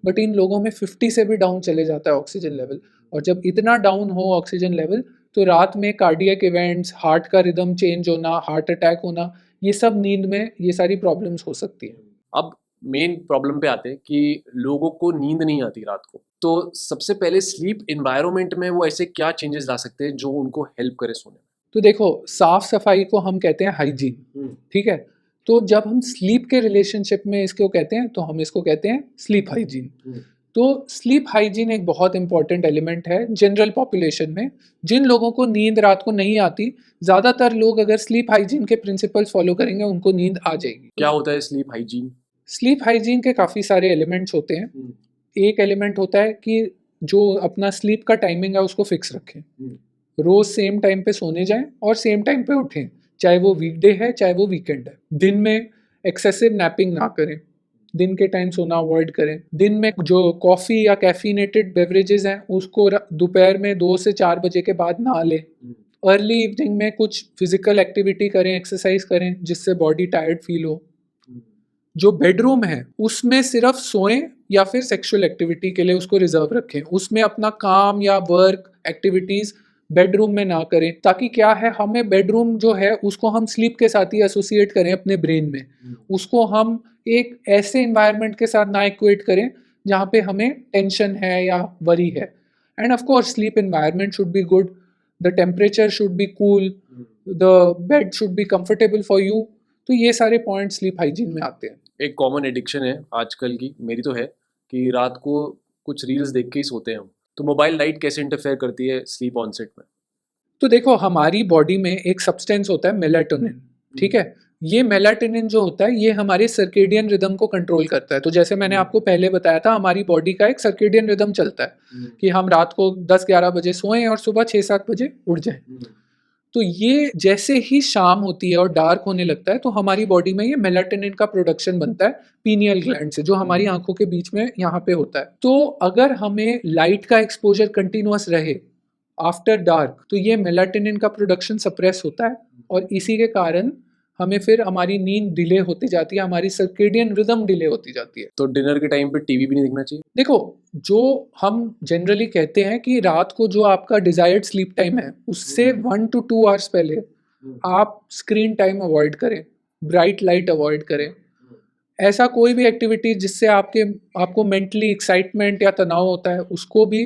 बट इन लोगों में 50 से भी डाउन चले जाता है ऑक्सीजन लेवल। और जब इतना डाउन हो ऑक्सीजन लेवल तो रात में कार्डियक इवेंट्स, हार्ट का रिदम चेंज होना, हार्ट अटैक होना, ये सब नींद में ये सारी प्रॉब्लम्स हो सकती हैं। अब मेन प्रॉब्लम पे आते हैं कि लोगों को नींद नहीं आती रात को, तो सबसे पहले स्लीप एनवायरनमेंट में वो ऐसे क्या चेंजेस ला सकते हैं जो उनको हेल्प करे सोने में? तो देखो, साफ सफाई को हम कहते हैं हाइजीन, ठीक है। तो जब हम स्लीप के रिलेशनशिप में इसको कहते हैं तो हम इसको कहते हैं स्लीप हाइजीन। तो स्लीप हाइजीन एक बहुत इंपॉर्टेंट एलिमेंट है जनरल पॉपुलेशन में। जिन लोगों को नींद रात को नहीं आती, ज़्यादातर लोग अगर स्लीप हाइजीन के प्रिंसिपल्स फॉलो करेंगे उनको नींद आ जाएगी। क्या होता है स्लीप हाइजीन? स्लीप हाइजीन के काफ़ी सारे एलिमेंट्स होते हैं। एक एलिमेंट होता है कि जो अपना स्लीप का टाइमिंग है उसको फिक्स रखें। रोज़ सेम टाइम पे सोने जाएं और सेम टाइम पे उठें, चाहे वो वीकडे है चाहे वो वीकेंड है। दिन में एक्सेसिव नैपिंग ना करें, दिन के टाइम सोना अवॉइड करें। दिन में जो कॉफ़ी या कैफीनेटेड बेवरेजेस हैं उसको दोपहर में 2 से 4 बजे के बाद ना लें। अर्ली इवनिंग में कुछ फिजिकल एक्टिविटी करें, एक्सरसाइज करें जिससे बॉडी टायर्ड फील हो। जो बेडरूम है उसमें सिर्फ सोएं या फिर सेक्सुअल एक्टिविटी के लिए उसको रिजर्व रखें, उसमें अपना काम या वर्क एक्टिविटीज बेडरूम में ना करें, ताकि क्या है, हमें बेडरूम जो है उसको हम स्लीप के साथ ही एसोसिएट करें अपने ब्रेन में, उसको हम एक ऐसे इन्वायरमेंट के साथ ना इक्वेट करें जहाँ पे हमें टेंशन है या वरी है। And of course sleep environment should be good, the temperature should be cool, the bed should be comfortable for you. तो ये सारे पॉइंट स्लीप हाइजीन में आते हैं। एक कॉमन एडिक्शन है आजकल की, मेरी तो है, कि रात को कुछ रील्स देख के ही सोते हैं हम। तो मोबाइल लाइट कैसे इंटरफेयर करती है स्लीप ऑनसेट में? तो देखो, हमारी बॉडी में एक सब्सटेंस होता है मेलाटोनिन, ठीक है। ये मेलाटोनिन जो होता है ये हमारे सर्केडियन रिदम को कंट्रोल करता है। तो जैसे मैंने आपको पहले बताया था, हमारी बॉडी का एक सर्केडियन रिदम चलता है कि हम रात को 10-11 बजे सोएं और सुबह 6-7 बजे उठ जाएं। तो ये जैसे ही शाम होती है और डार्क होने लगता है तो हमारी बॉडी में ये मेलाटोनिन का प्रोडक्शन बनता है पीनियल ग्लैंड से, जो हमारी आंखों के बीच में यहाँ पे होता है। तो अगर हमें लाइट का एक्सपोजर कंटिन्यूअस रहे आफ्टर डार्क तो ये मेलाटोनिन का प्रोडक्शन सप्रेस होता है, और इसी के कारण हमें फिर हमारी नींद डिले होती जाती है, हमारी सर्केडियन रिदम डिले होती जाती है। तो डिनर के टाइम पे टीवी भी नहीं देखना चाहिए? देखो, जो हम जनरली कहते हैं कि रात को जो आपका डिजायर्ड स्लीप टाइम है उससे 1 to 2 आवर्स पहले आप स्क्रीन टाइम अवॉइड करें, ब्राइट लाइट अवॉइड करें, ऐसा कोई भी एक्टिविटी जिससे आपको मेंटली एक्साइटमेंट या तनाव होता है उसको भी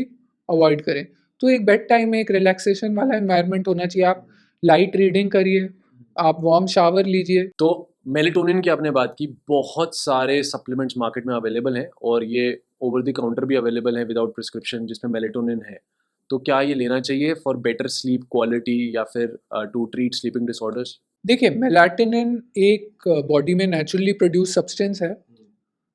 अवॉइड करें। तो एक बेड टाइम में एक रिलैक्सेशन वाला एनवायरनमेंट होना चाहिए। आप लाइट रीडिंग करिए, आप वार्म शावर लीजिए। तो मेलेटोनिन की आपने बात की, बहुत सारे सप्लीमेंट्स मार्केट में अवेलेबल हैं और ये ओवर द काउंटर भी अवेलेबल हैं विदाउट प्रिस्क्रिप्शन, जिसमें मेलेटोनिन है। तो क्या ये लेना चाहिए फॉर बेटर स्लीप क्वालिटी या फिर टू ट्रीट स्लीपिंग डिसऑर्डर्स? देखिए, मेलाटोनिन एक बॉडी में नेचुरली प्रोड्यूस सब्सटेंस है।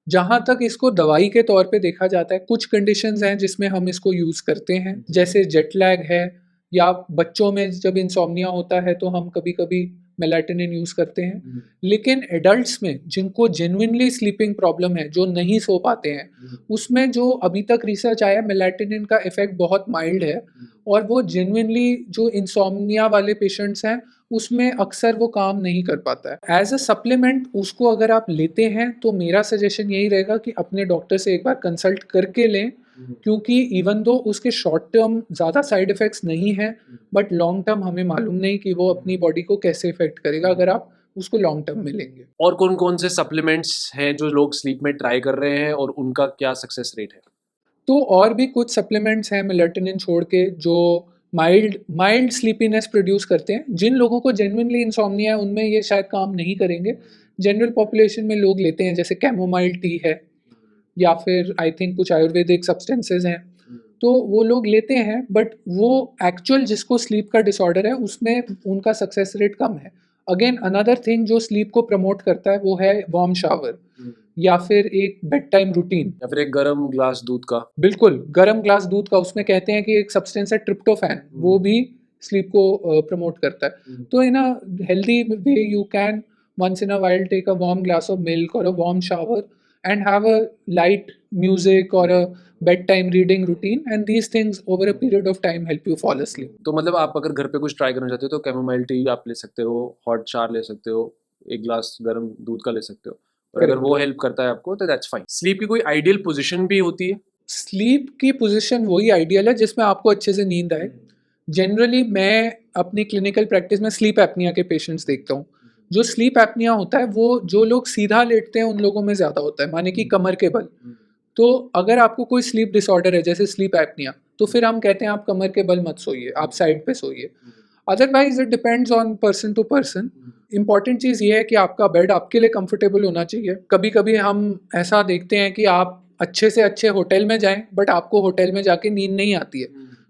जहाँ तक इसको दवाई के तौर पे देखा जाता है, कुछ कंडीशंस हैं जिसमें हम इसको यूज़ करते हैं, जैसे जेट लैग है, या बच्चों में जब इंसोम्निया होता है तो हम कभी कभी मेलाटोनिन यूज़ करते हैं। लेकिन एडल्ट्स में जिनको जेन्युइनली स्लीपिंग प्रॉब्लम है, जो नहीं सो पाते हैं, उसमें जो अभी तक रिसर्च आया, मेलाटोनिन का इफेक्ट बहुत माइल्ड है, और वो जेन्युइनली जो इंसोम्निया वाले पेशेंट्स हैं उसमें अक्सर वो काम नहीं कर पाता है। एज अ सप्लीमेंट उसको अगर आप लेते हैं तो मेरा सजेशन यही रहेगा कि अपने डॉक्टर से एक बार कंसल्ट करके लें, क्योंकि इवन दो उसके शॉर्ट टर्म ज़्यादा साइड इफ़ेक्ट्स नहीं हैं, बट लॉन्ग टर्म हमें मालूम नहीं कि वो अपनी बॉडी को कैसे इफेक्ट करेगा अगर आप उसको लॉन्ग टर्म में लेंगे। और कौन कौन से सप्लीमेंट्स हैं जो लोग स्लीप में ट्राई कर रहे हैं और उनका क्या सक्सेस रेट है? तो और भी कुछ सप्लीमेंट्स हैं मेलाटोनिन छोड़ के जो माइल्ड माइल्ड स्लीपीनेस प्रोड्यूस करते हैं। जिन लोगों को जेन्युइनली इंसोम्निया है उनमें ये शायद काम नहीं करेंगे, जनरल पॉपुलेशन में लोग लेते हैं, जैसे कैमोमाइल टी है, या फिर आई थिंक कुछ आयुर्वेदिक सब्सटेंसेज हैं, तो वो लोग लेते हैं, बट वो एक्चुअल जिसको स्लीप का डिसऑर्डर है उसमें उनका सक्सेस रेट कम है। अगेन अनदर थिंग जो स्लीप को प्रमोट करता है वो है वार्म शावर, या फिर एक बेड टाइम रूटीन, या फिर एक गर्म ग्लास दूध का? बिल्कुल गर्म ग्लास दूध का। उसमें कहते हैं कि एक सब्सटेंस है ट्रिप्टोफैन, वो भी स्लीप को प्रमोट करता है। तो in a healthy way you can once in a while take a warm glass of milk or a warm shower and have a light music or a bedtime reading routine, and these things over a period of time help you fall asleep. तो मतलब आप अगर घर पे कुछ try करना चाहते हो तो कैमोमाइल टी आप ले सकते हो, हॉट चार ले सकते हो, एक ग्लास गर्म दूध का ले सकते हो, और अगर वो हेल्प करता है आपको तो दैट्स फाइन। स्लीप की कोई आइडियल पोजीशन भी होती है? स्लीप की पोजीशन वही आइडियल है जिसमें आपको अच्छे से नींद आए। जनरली मैं अपनी क्लिनिकल प्रैक्टिस में स्लीप एपनिया के पेशेंट्स देखता हूँ। जो स्लीप एपनिया होता है वो जो लोग सीधा लेटते हैं उन लोगों में ज़्यादा होता है, माने कि कमर के बल। तो अगर आपको कोई स्लीप डिसऑर्डर है जैसे स्लीप एपनिया, तो फिर हम कहते हैं आप कमर के बल मत सोइए, आप साइड पे सोइए। Otherwise it depends on person to person. Important चीज़ ये है कि आपका बेड आपके लिए कंफर्टेबल होना चाहिए। कभी कभी हम ऐसा देखते हैं कि आप अच्छे से अच्छे होटल में जाएं बट आपको होटल में जाके नींद नहीं आती है।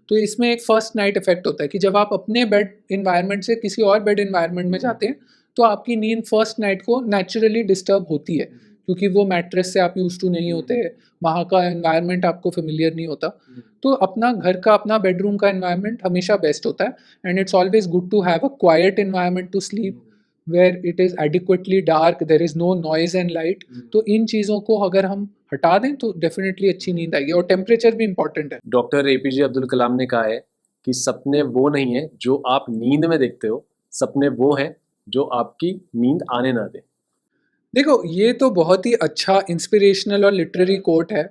तो इसमें एक फर्स्ट नाइट इफेक्ट होता है कि जब आप अपने बेड इन्वायरमेंट से किसी और बेड इन्वायरमेंट में जाते हैं तो आपकी नींद फर्स्ट नाइट को नेचुरली डिस्टर्ब होती है, क्योंकि वो मैट्रेस से आप यूज टू नहीं होते, वहाँ का एनवायरनमेंट आपको फेमिलियर नहीं होता। तो अपना घर का अपना बेडरूम का एनवायरनमेंट हमेशा बेस्ट होता है, and it's always good to have a quiet environment to sleep where it is adequately dark, there is no noise and light. तो इन चीज़ों को अगर हम हटा दें तो डेफिनेटली अच्छी नींद आएगी, और टेम्परेचर भी इंपॉर्टेंट है। डॉक्टर एपीजे अब्दुल कलाम ने कहा है कि सपने वो नहीं है जो आप नींद में देखते हो, सपने वो हैं जो आपकी नींद आने ना दे। देखो, ये तो बहुत ही अच्छा इंस्पिरेशनल और लिटरेरी कोट है।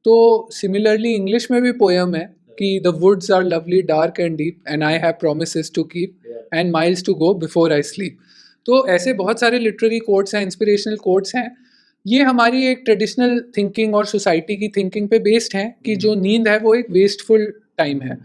तो सिमिलरली इंग्लिश में भी पोयम है कि the woods are lovely dark and deep and I have promises to keep and miles to go before I sleep. तो ऐसे बहुत सारे लिटरेरी कोट्स हैं, इंस्पिरेशनल कोट्स हैं। ये हमारी एक ट्रेडिशनल थिंकिंग और सोसाइटी की थिंकिंग पे बेस्ड हैं कि जो नींद है वो एक वेस्टफुल टाइम है।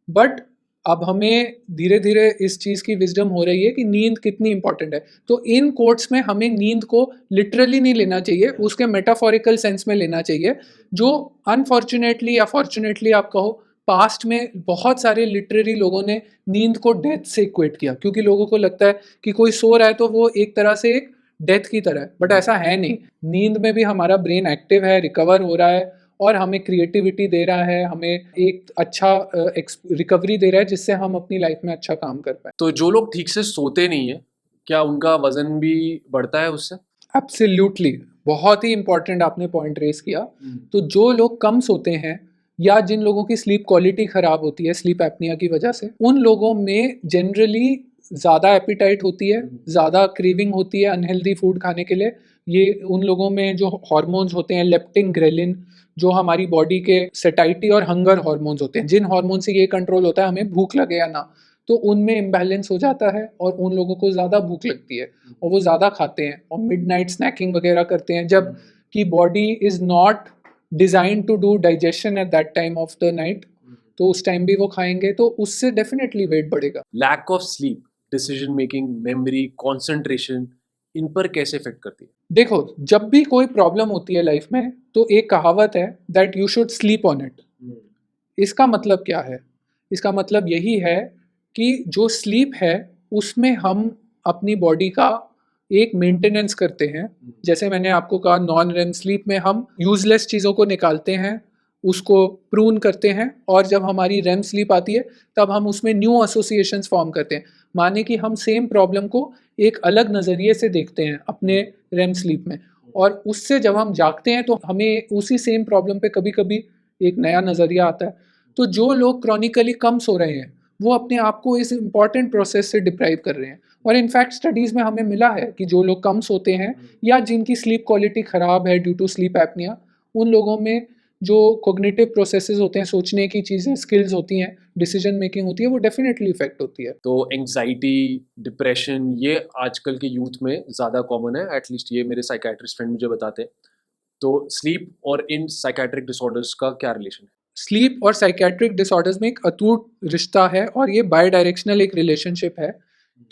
बट अब हमें धीरे धीरे इस चीज़ की विजडम हो रही है कि नींद कितनी इंपॉर्टेंट है। तो इन कोट्स में हमें नींद को लिटरली नहीं लेना चाहिए, उसके मेटाफोरिकल सेंस में लेना चाहिए, जो अनफॉर्चुनेटली या फॉर्चुनेटली आप कहो, पास्ट में बहुत सारे लिटरेरी लोगों ने नींद को डेथ से इक्वेट किया, क्योंकि लोगों को लगता है कि कोई सो रहा है तो वो एक तरह से एक डेथ की तरह है। बट ऐसा है नहीं। नींद में भी हमारा ब्रेन एक्टिव है, रिकवर हो रहा है और हमें क्रिएटिविटी दे रहा है, हमें एक अच्छा रिकवरी दे रहा है जिससे हम अपनी लाइफ में अच्छा काम कर पाए। तो जो लोग ठीक से सोते नहीं है, क्या उनका वजन भी बढ़ता है उससे? एब्सोल्युटली, बहुत ही इंपॉर्टेंट आपने पॉइंट रेस किया। तो जो लोग कम सोते हैं या जिन लोगों की स्लीप क्वालिटी खराब होती है स्लीप एपनिया की वजह से, उन लोगों में जनरली ज़्यादा एपिटाइट होती है, ज़्यादा क्रेविंग होती है अनहेल्दी फूड खाने के लिए। ये उन लोगों में जो हॉर्मोन्स होते हैं लेप्टिन, ग्रेलिन, जो हमारी बॉडी के सेटाइटी और हंगर हॉर्मोन्स होते हैं, जिन हार्मोन से ये कंट्रोल होता है हमें भूख लगे या ना, तो उनमें इम्बैलेंस हो जाता है और उन लोगों को ज़्यादा भूख लगती है और वो ज़्यादा खाते हैं और मिडनाइट स्नैकिंग वगैरह करते हैं, जब कि body is not design to do digestion at that time of the night. तो उस टाइम भी वो खाएंगे तो उससे डेफिनेटली वेट बढ़ेगा। Lack of sleep decision making, memory, concentration, इन पर कैसे इफेक्ट करती है? देखो, जब भी कोई प्रॉब्लम होती है लाइफ में तो एक कहावत है that you should sleep on it. इसका मतलब क्या है? इसका मतलब यही है कि जो स्लीप है उसमें हम अपनी बॉडी का एक मेंटेनेंस करते हैं। जैसे मैंने आपको कहा, नॉन रेम स्लीप में हम यूजलेस चीज़ों को निकालते हैं, उसको प्रून करते हैं, और जब हमारी रेम स्लीप आती है तब हम उसमें न्यू एसोसिएशंस फॉर्म करते हैं। माने कि हम सेम प्रॉब्लम को एक अलग नज़रिए से देखते हैं अपने रेम स्लीप में, और उससे जब हम जागते हैं तो हमें उसी सेम प्रॉब्लम पे कभी कभी एक नया नज़रिया आता है। तो जो लोग क्रॉनिकली कम सो रहे हैं वो अपने आप को इस इम्पॉर्टेंट प्रोसेस से डिप्राइव कर रहे हैं। और इनफैक्ट स्टडीज़ में हमें मिला है कि जो लोग कम सोते हैं या जिनकी स्लीप क्वालिटी ख़राब है ड्यू टू स्लीप एपनिया, उन लोगों में जो कोग्निटिव प्रोसेसेस होते हैं, सोचने की चीज़ें, स्किल्स होती हैं, डिसीजन मेकिंग होती है, वो डेफिनेटली इफेक्ट होती है। तो एंग्जाइटी, डिप्रेशन, ये आजकल के यूथ में ज़्यादा कॉमन है, एटलीस्ट ये मेरे साइकेट्रिस्ट फ्रेंड मुझे बताते हैं। तो स्लीप और इन साइकेट्रिक डिसऑर्डर्स का क्या रिलेशन है? स्लीप और साइकेट्रिक डिसऑर्डर्स में एक अटूट रिश्ता है और ये बाई डायरेक्शनल एक रिलेशनशिप है,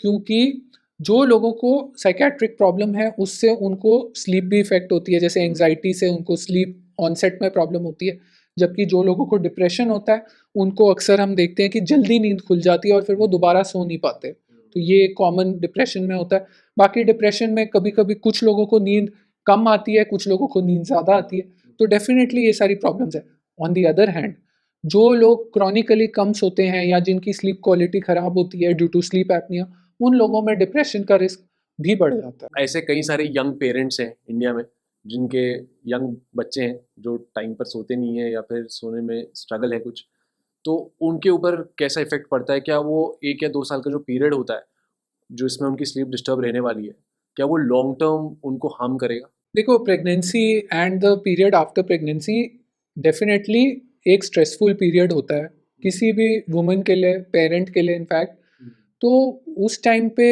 क्योंकि जो लोगों को साइकेट्रिक प्रॉब्लम है उससे उनको स्लीप भी इफेक्ट होती है। जैसे एंग्जाइटी से उनको स्लीप ऑनसेट में प्रॉब्लम होती है, जबकि जो लोगों को डिप्रेशन होता है उनको अक्सर हम देखते हैं कि जल्दी नींद खुल जाती है और फिर वो दोबारा सो नहीं पाते। तो ये कॉमन डिप्रेशन में होता है। बाकी डिप्रेशन में कभी कभी कुछ लोगों को नींद कम आती है, कुछ लोगों को नींद ज़्यादा आती है। तो डेफिनेटली ये सारी प्रॉब्लम्स है। ऑन दी अदर हैंड, जो लोग क्रॉनिकली कम सोते हैं या जिनकी स्लीप क्वालिटी खराब होती है ड्यू टू स्लीप एपनिया, उन लोगों में डिप्रेशन का रिस्क भी बढ़ जाता है। ऐसे कई सारे यंग पेरेंट्स हैं इंडिया में, जिनके यंग बच्चे हैं जो टाइम पर सोते नहीं है या फिर सोने में स्ट्रगल है कुछ, तो उनके ऊपर कैसा इफेक्ट पड़ता है? क्या वो 1 या 2 साल का जो पीरियड होता है जो इसमें उनकी स्लीप डिस्टर्ब रहने वाली है, क्या वो लॉन्ग टर्म उनको हार्म करेगा? देखो, pregnancy and the period after pregnancy definitely एक स्ट्रेसफुल पीरियड होता है किसी भी वुमन के लिए, पेरेंट के लिए इनफैक्ट। तो उस टाइम पे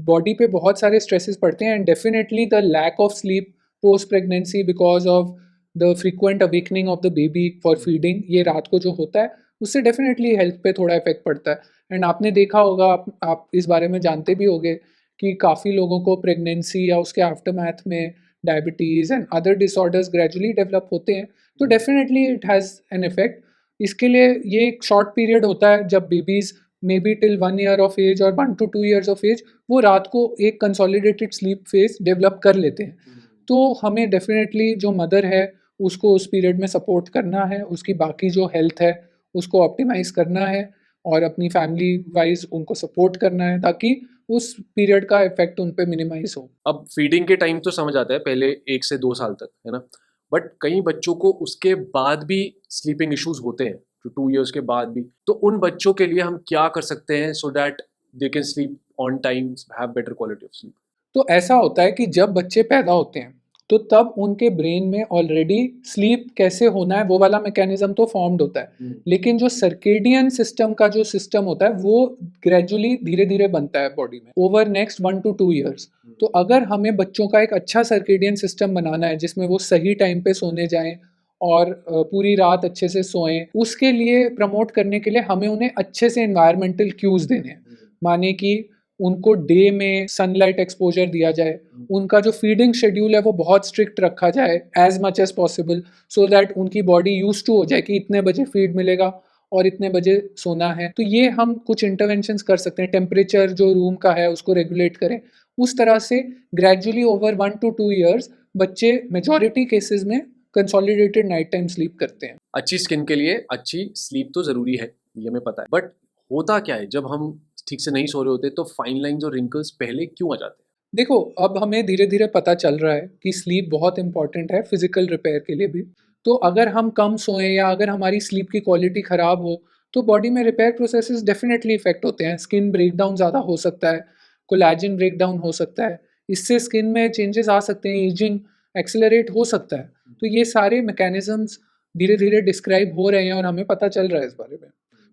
बॉडी पे बहुत सारे स्ट्रेसेस पड़ते हैं and definitely the lack of sleep post pregnancy because of the frequent awakening of the baby for feeding, ये रात को जो होता है उससे डेफिनेटली हेल्थ पे थोड़ा इफेक्ट पड़ता है। एंड आपने देखा होगा, आप इस बारे में जानते भी होंगे कि काफ़ी लोगों को प्रेगनेंसी या उसके आफ्टरमैथ में diabetes and other disorders gradually develop होते हैं। तो definitely it has an effect. इसके लिए ये एक शॉर्ट पीरियड होता है जब babies may be till 1 year of age और 1 to 2 years ऑफ एज वो रात को एक कंसोलिडेटेड स्लीप फेज डेवलप कर लेते हैं। तो हमें डेफिनेटली जो मदर है उसको उस पीरियड में सपोर्ट करना है, उसकी बाकी जो हेल्थ है उसको ऑप्टिमाइज़ करना है और अपनी फैमिली वाइज उनको सपोर्ट करना है ताकि उस पीरियड का इफेक्ट उन पे मिनिमाइज हो। अब फीडिंग के टाइम तो समझ आता है, पहले 1 से 2 साल तक, है ना? बट कई बच्चों को उसके बाद भी स्लीपिंग इश्यूज होते हैं, जो 2 इयर्स के बाद भी। तो उन बच्चों के लिए हम क्या कर सकते हैं so that they can sleep on time, have better quality of sleep? तो ऐसा होता है कि जब बच्चे पैदा होते हैं तो तब उनके ब्रेन में ऑलरेडी स्लीप कैसे होना है वो वाला मैकेनिज्म तो फॉर्म्ड होता है, लेकिन जो सर्केडियन सिस्टम का जो सिस्टम होता है वो ग्रेजुअली धीरे धीरे बनता है बॉडी में ओवर नेक्स्ट 1 to 2 years। तो अगर हमें बच्चों का एक अच्छा सर्केडियन सिस्टम बनाना है जिसमें वो सही टाइम पे सोने जाएं और पूरी रात अच्छे से सोएं, उसके लिए प्रमोट करने के लिए हमें उन्हें अच्छे से इन्वायरमेंटल क्यूज देने हैं। माने कि उनको डे में सनलाइट एक्सपोजर दिया जाए, उनका जो फीडिंग शेड्यूल है वो बहुत स्ट्रिक्ट रखा जाए as much as possible, so that उनकी बॉडी यूज टू हो जाए कि इतने बजे फीड मिलेगा और इतने बजे सोना है। तो ये हम कुछ इंटरवेंशंस कर सकते हैं, टेम्परेचर जो रूम का है उसको रेगुलेट करें। उस तरह से ग्रेजुअली ओवर 1 to 2 years बच्चे मेजॉरिटी केसेस में कंसोलिडेटेड नाइट टाइम स्लीप करते हैं। अच्छी स्किन के लिए अच्छी स्लीप तो ज़रूरी है, ये हमें पता है, बट होता क्या है जब हम ठीक से नहीं सो रहे होते तो फाइन लाइन्स और रिंकल्स पहले क्यों आ जाते हैं? देखो, अब हमें धीरे धीरे पता चल रहा है कि स्लीप बहुत इंपॉर्टेंट है फिजिकल रिपेयर के लिए भी। तो अगर हम कम सोएं या अगर हमारी स्लीप की क्वालिटी ख़राब हो तो बॉडी में रिपेयर प्रोसेसेस डेफिनेटली इफेक्ट होते हैं। स्किन ब्रेकडाउन ज़्यादा हो सकता है, कोलैजन ब्रेकडाउन हो सकता है, इससे स्किन में चेंजेस आ सकते हैं, एजिंग एक्सेलरेट हो सकता है। तो ये सारे मैकेनिज्म्स धीरे धीरे डिस्क्राइब हो रहे हैं और हमें पता चल रहा है इस बारे में।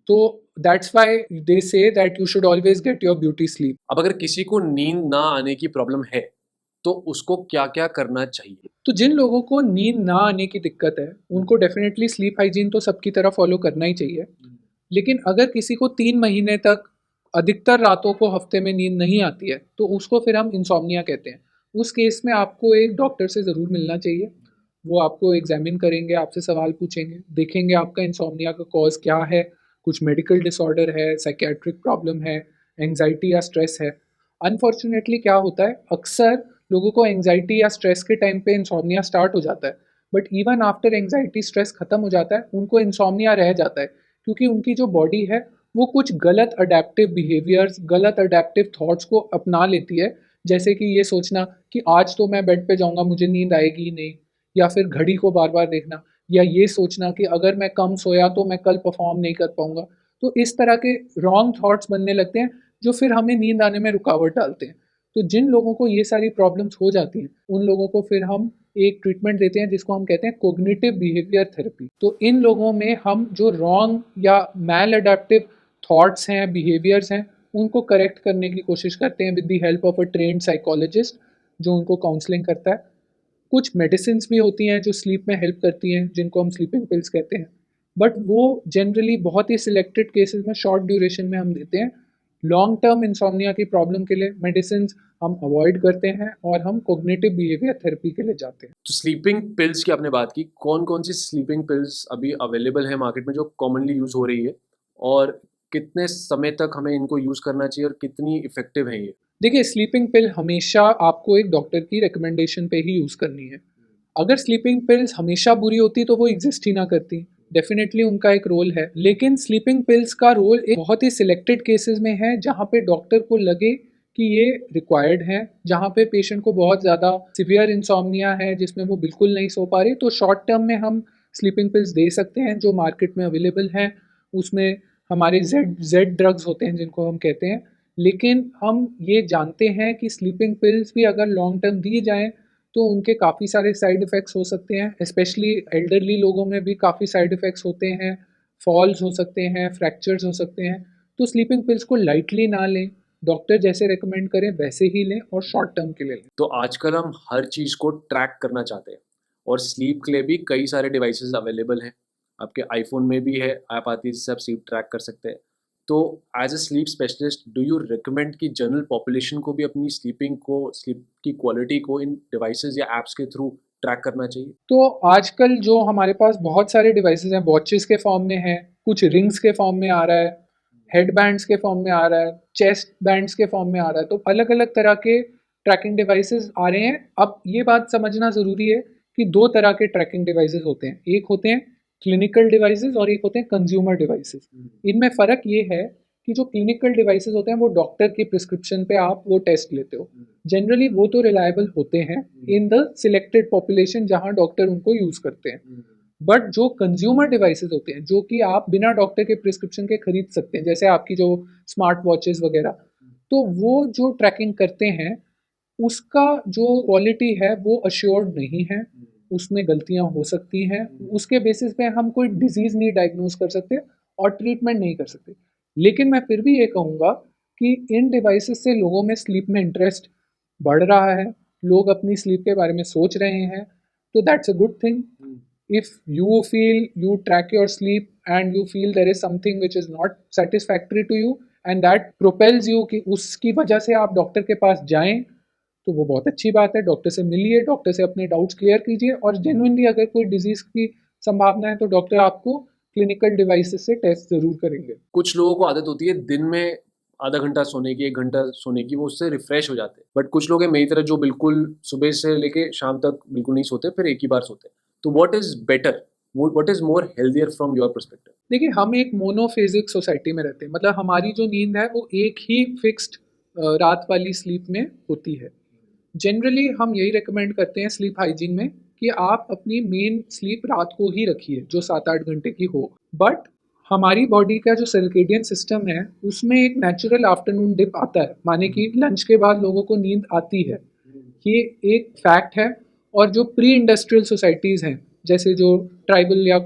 तो that's why they say that you should always get your beauty sleep. अब अगर किसी को नींद ना आने की प्रॉब्लम है तो उसको क्या क्या करना चाहिए? तो जिन लोगों को नींद ना आने की दिक्कत है उनको डेफिनेटली स्लीप हाइजीन तो सबकी तरह फॉलो करना ही चाहिए। लेकिन अगर किसी को 3 महीने तक अधिकतर रातों को हफ्ते में नींद नहीं आती है तो उसको फिर हम इंसोम्निया कहते हैं। उस केस में आपको एक डॉक्टर से ज़रूर मिलना चाहिए। वो आपको एग्जामिन करेंगे, आपसे सवाल पूछेंगे, देखेंगे आपका इंसोम्निया का कॉज क्या है, कुछ मेडिकल डिसऑर्डर है, साइकेट्रिक प्रॉब्लम है, एंग्जाइटी या स्ट्रेस है। अनफॉर्चुनेटली क्या होता है, अक्सर लोगों को एंग्जाइटी या स्ट्रेस के टाइम पे इंसोम्निया स्टार्ट हो जाता है, but even after anxiety stress खत्म हो जाता है उनको इंसोम्निया रह जाता है, क्योंकि उनकी जो बॉडी है वो कुछ गलत अडेप्टिव बिहेवियर्स, गलत अडेप्टिव थॉट्स को अपना लेती है। जैसे कि ये सोचना कि आज तो मैं बेड पे जाऊंगा मुझे नींद आएगी ही नहीं, या फिर घड़ी को बार बार देखना, या ये सोचना कि अगर मैं कम सोया तो मैं कल परफॉर्म नहीं कर पाऊंगा। तो इस तरह के रॉन्ग थॉट्स बनने लगते हैं जो फिर हमें नींद आने में रुकावट डालते हैं। तो जिन लोगों को ये सारी प्रॉब्लम्स हो जाती हैं उन लोगों को फिर हम एक ट्रीटमेंट देते हैं जिसको हम कहते हैं कोग्निटिव बिहेवियर थेरेपी। तो इन लोगों में हम जो रॉन्ग या मैल अडेप्टिव थॉट्स हैं, बिहेवियर्स हैं, उनको करेक्ट करने की कोशिश करते हैं with the help of a trained psychologist जो उनको काउंसलिंग करता है। कुछ मेडिसिन भी होती हैं जो स्लीप में हेल्प करती हैं जिनको हम स्लीपिंग पिल्स कहते हैं, बट वो जनरली बहुत ही सिलेक्टेड केसेस में शॉर्ट ड्यूरेशन में हम देते हैं। लॉन्ग टर्म इंसोम्निया की प्रॉब्लम के लिए मेडिसिन हम अवॉइड करते हैं और हम कोग्निटिव बिहेवियर थेरेपी के लिए जाते हैं। तो स्लीपिंग पिल्स की आपने बात की, कौन कौन सी स्लीपिंग पिल्स अभी अवेलेबल है मार्केट में जो कॉमनली यूज़ हो रही है, और कितने समय तक हमें इनको यूज़ करना चाहिए और कितनी इफेक्टिव है ये? देखिए, स्लीपिंग पिल हमेशा आपको एक डॉक्टर की रिकमेंडेशन पे ही यूज़ करनी है। अगर स्लीपिंग पिल्स हमेशा बुरी होती तो वो एग्जिस्ट ही ना करती। डेफिनेटली उनका एक रोल है, लेकिन स्लीपिंग पिल्स का रोल एक बहुत ही सिलेक्टेड केसेस में है जहाँ पे डॉक्टर को लगे कि ये रिक्वायर्ड है, जहाँ पे पेशेंट को बहुत ज़्यादा सिवियर इंसोम्निया है जिसमें वो बिल्कुल नहीं सो पा रहे, तो शॉर्ट टर्म में हम स्लीपिंग पिल्स दे सकते हैं जो मार्केट में अवेलेबल हैं। उसमें हमारे जेड जेड ड्रग्स होते हैं जिनको हम कहते हैं। लेकिन हम ये जानते हैं कि स्लीपिंग पिल्स भी अगर लॉन्ग टर्म दी जाएँ तो उनके काफ़ी सारे साइड इफ़ेक्ट्स हो सकते हैं, स्पेशली एल्डरली लोगों में भी काफ़ी साइड इफ़ेक्ट्स होते हैं, फॉल्स हो सकते हैं, फ्रैक्चर्स हो सकते हैं। तो स्लीपिंग पिल्स को लाइटली ना लें, डॉक्टर जैसे रेकमेंड करें वैसे ही लें और शॉर्ट टर्म के लिए लें। तो आजकल हम हर चीज़ को ट्रैक करना चाहते हैं, और स्लीप के लिए भी कई सारे डिवाइसेस अवेलेबल हैं। आपके आईफोन में भी है ऐप आती है जिससे आप स्लीप ट्रैक कर सकते हैं। तो as a sleep specialist do you recommend कि जनरल पॉपुलेशन को भी अपनी स्लीपिंग को, स्लीप की क्वालिटी को इन डिवाइसेस या एप्स के थ्रू ट्रैक करना चाहिए? तो आजकल जो हमारे पास बहुत सारे डिवाइसेस हैं, वॉचेस के फॉर्म में हैं, कुछ रिंग्स के फॉर्म में आ रहा है, हेड बैंड्स के फॉर्म में आ रहा है, चेस्ट बैंड्स के फॉर्म में आ रहा है, तो अलग अलग तरह के ट्रैकिंग डिवाइसेस आ रहे हैं। अब ये बात समझना ज़रूरी है कि दो तरह के ट्रैकिंग डिवाइसेस होते हैं, एक होते हैं क्लिनिकल डिवाइसेस और एक होते हैं कंज्यूमर डिवाइसेस। इनमें फ़र्क ये है कि जो क्लिनिकल डिवाइसेस होते हैं वो डॉक्टर की प्रिस्क्रिप्शन पे आप वो टेस्ट लेते हो। जनरली वो तो रिलायबल होते हैं इन द सिलेक्टेड पॉपुलेशन जहां डॉक्टर उनको यूज़ करते हैं। बट जो कंज्यूमर डिवाइसेस होते हैं जो कि आप बिना डॉक्टर के प्रिस्क्रिप्शन के खरीद सकते हैं, जैसे आपकी जो स्मार्ट वॉचेस वगैरह, तो वो जो ट्रैकिंग करते हैं उसका जो क्वालिटी है वो अश्योर्ड नहीं है, उसमें गलतियां हो सकती हैं, उसके बेसिस पे हम कोई डिजीज़ नहीं डायग्नोज कर सकते और ट्रीटमेंट नहीं कर सकते। लेकिन मैं फिर भी ये कहूँगा कि इन डिवाइसेस से लोगों में स्लीप में इंटरेस्ट बढ़ रहा है, लोग अपनी स्लीप के बारे में सोच रहे हैं, तो that's a good thing. If you feel you track your sleep and you feel there is something which is not satisfactory to you and that propels you कि उसकी वजह से आप डॉक्टर के पास जाएं, तो वो बहुत अच्छी बात है। डॉक्टर से मिलिए, डॉक्टर से अपने डाउट्स क्लियर कीजिए और जेन्युइनली अगर कोई डिजीज़ की संभावना है तो डॉक्टर आपको क्लिनिकल डिवाइसेस से टेस्ट ज़रूर करेंगे। कुछ लोगों को आदत होती है दिन में आधा घंटा सोने की, 1 घंटा सोने की, वो उससे रिफ्रेश हो जाते हैं। बट कुछ लोग हैं मेरी तरह जो बिल्कुल सुबह से लेके शाम तक बिल्कुल नहीं सोते, फिर एक ही बार सोते हैं। तो what is better, what is more healthier from your perspective? देखिए, हम एक मोनोफेजिक सोसाइटी में रहते हैं, मतलब हमारी जो नींद है वो एक ही फिक्स्ड रात वाली स्लीप में होती है। जनरली हम यही रिकमेंड करते हैं स्लीप हाइजीन में कि आप अपनी मेन स्लीप रात को ही रखिए जो 7-8 घंटे की हो। बट हमारी बॉडी का जो सर्केडियन सिस्टम है उसमें एक नेचुरल आफ्टरनून डिप आता है, माने कि लंच के बाद लोगों को नींद आती है, ये एक फैक्ट है। और जो प्री इंडस्ट्रियल सोसाइटीज़ हैं, जैसे जो ट्राइबल या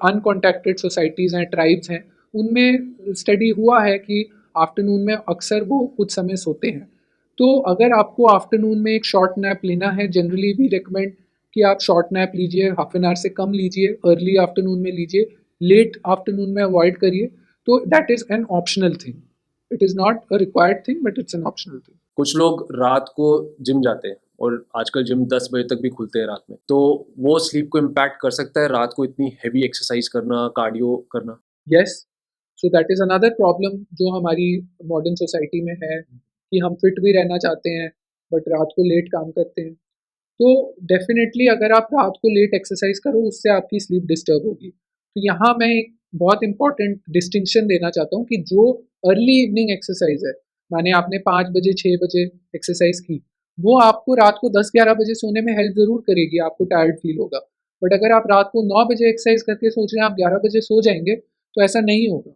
अनकॉन्टैक्टेड सोसाइटीज़ हैं, ट्राइब्स हैं, उनमें स्टडी हुआ है कि आफ्टरनून में अक्सर वो कुछ समय सोते हैं। तो अगर आपको आफ्टरनून में एक शॉर्ट नैप लेना है, जनरली वी रिकमेंड कि आप शॉर्ट नैप लीजिए, हाफ एन आवर से कम लीजिए, अर्ली आफ्टरनून में लीजिए, लेट आफ्टरनून में अवॉइड करिए। तो that is an optional thing, it is not a required thing but it's an optional thing. कुछ लोग रात को जिम जाते हैं और आजकल जिम 10 बजे तक भी खुलते हैं रात में, तो वो स्लीप को इम्पैक्ट कर सकता है रात को इतनी हैवी एक्सरसाइज करना, कार्डियो करना? Yes, so that is another problem जो हमारी मॉडर्न सोसाइटी में है कि हम फिट भी रहना चाहते हैं बट रात को लेट काम करते हैं। तो डेफिनेटली अगर आप रात को लेट एक्सरसाइज करो उससे आपकी स्लीप डिस्टर्ब होगी। तो यहाँ मैं एक बहुत इंपॉर्टेंट डिस्टिंक्शन देना चाहता हूँ कि जो अर्ली इवनिंग एक्सरसाइज है, माने आपने 5 बजे 6 बजे एक्सरसाइज की, वो आपको रात को 10-11 बजे सोने में हेल्प ज़रूर करेगी, आपको टायर्ड फील होगा। बट अगर आप रात को 9 बजे एक्सरसाइज करके सोच रहे हैं आप 11 बजे सो जाएंगे, तो ऐसा नहीं होगा।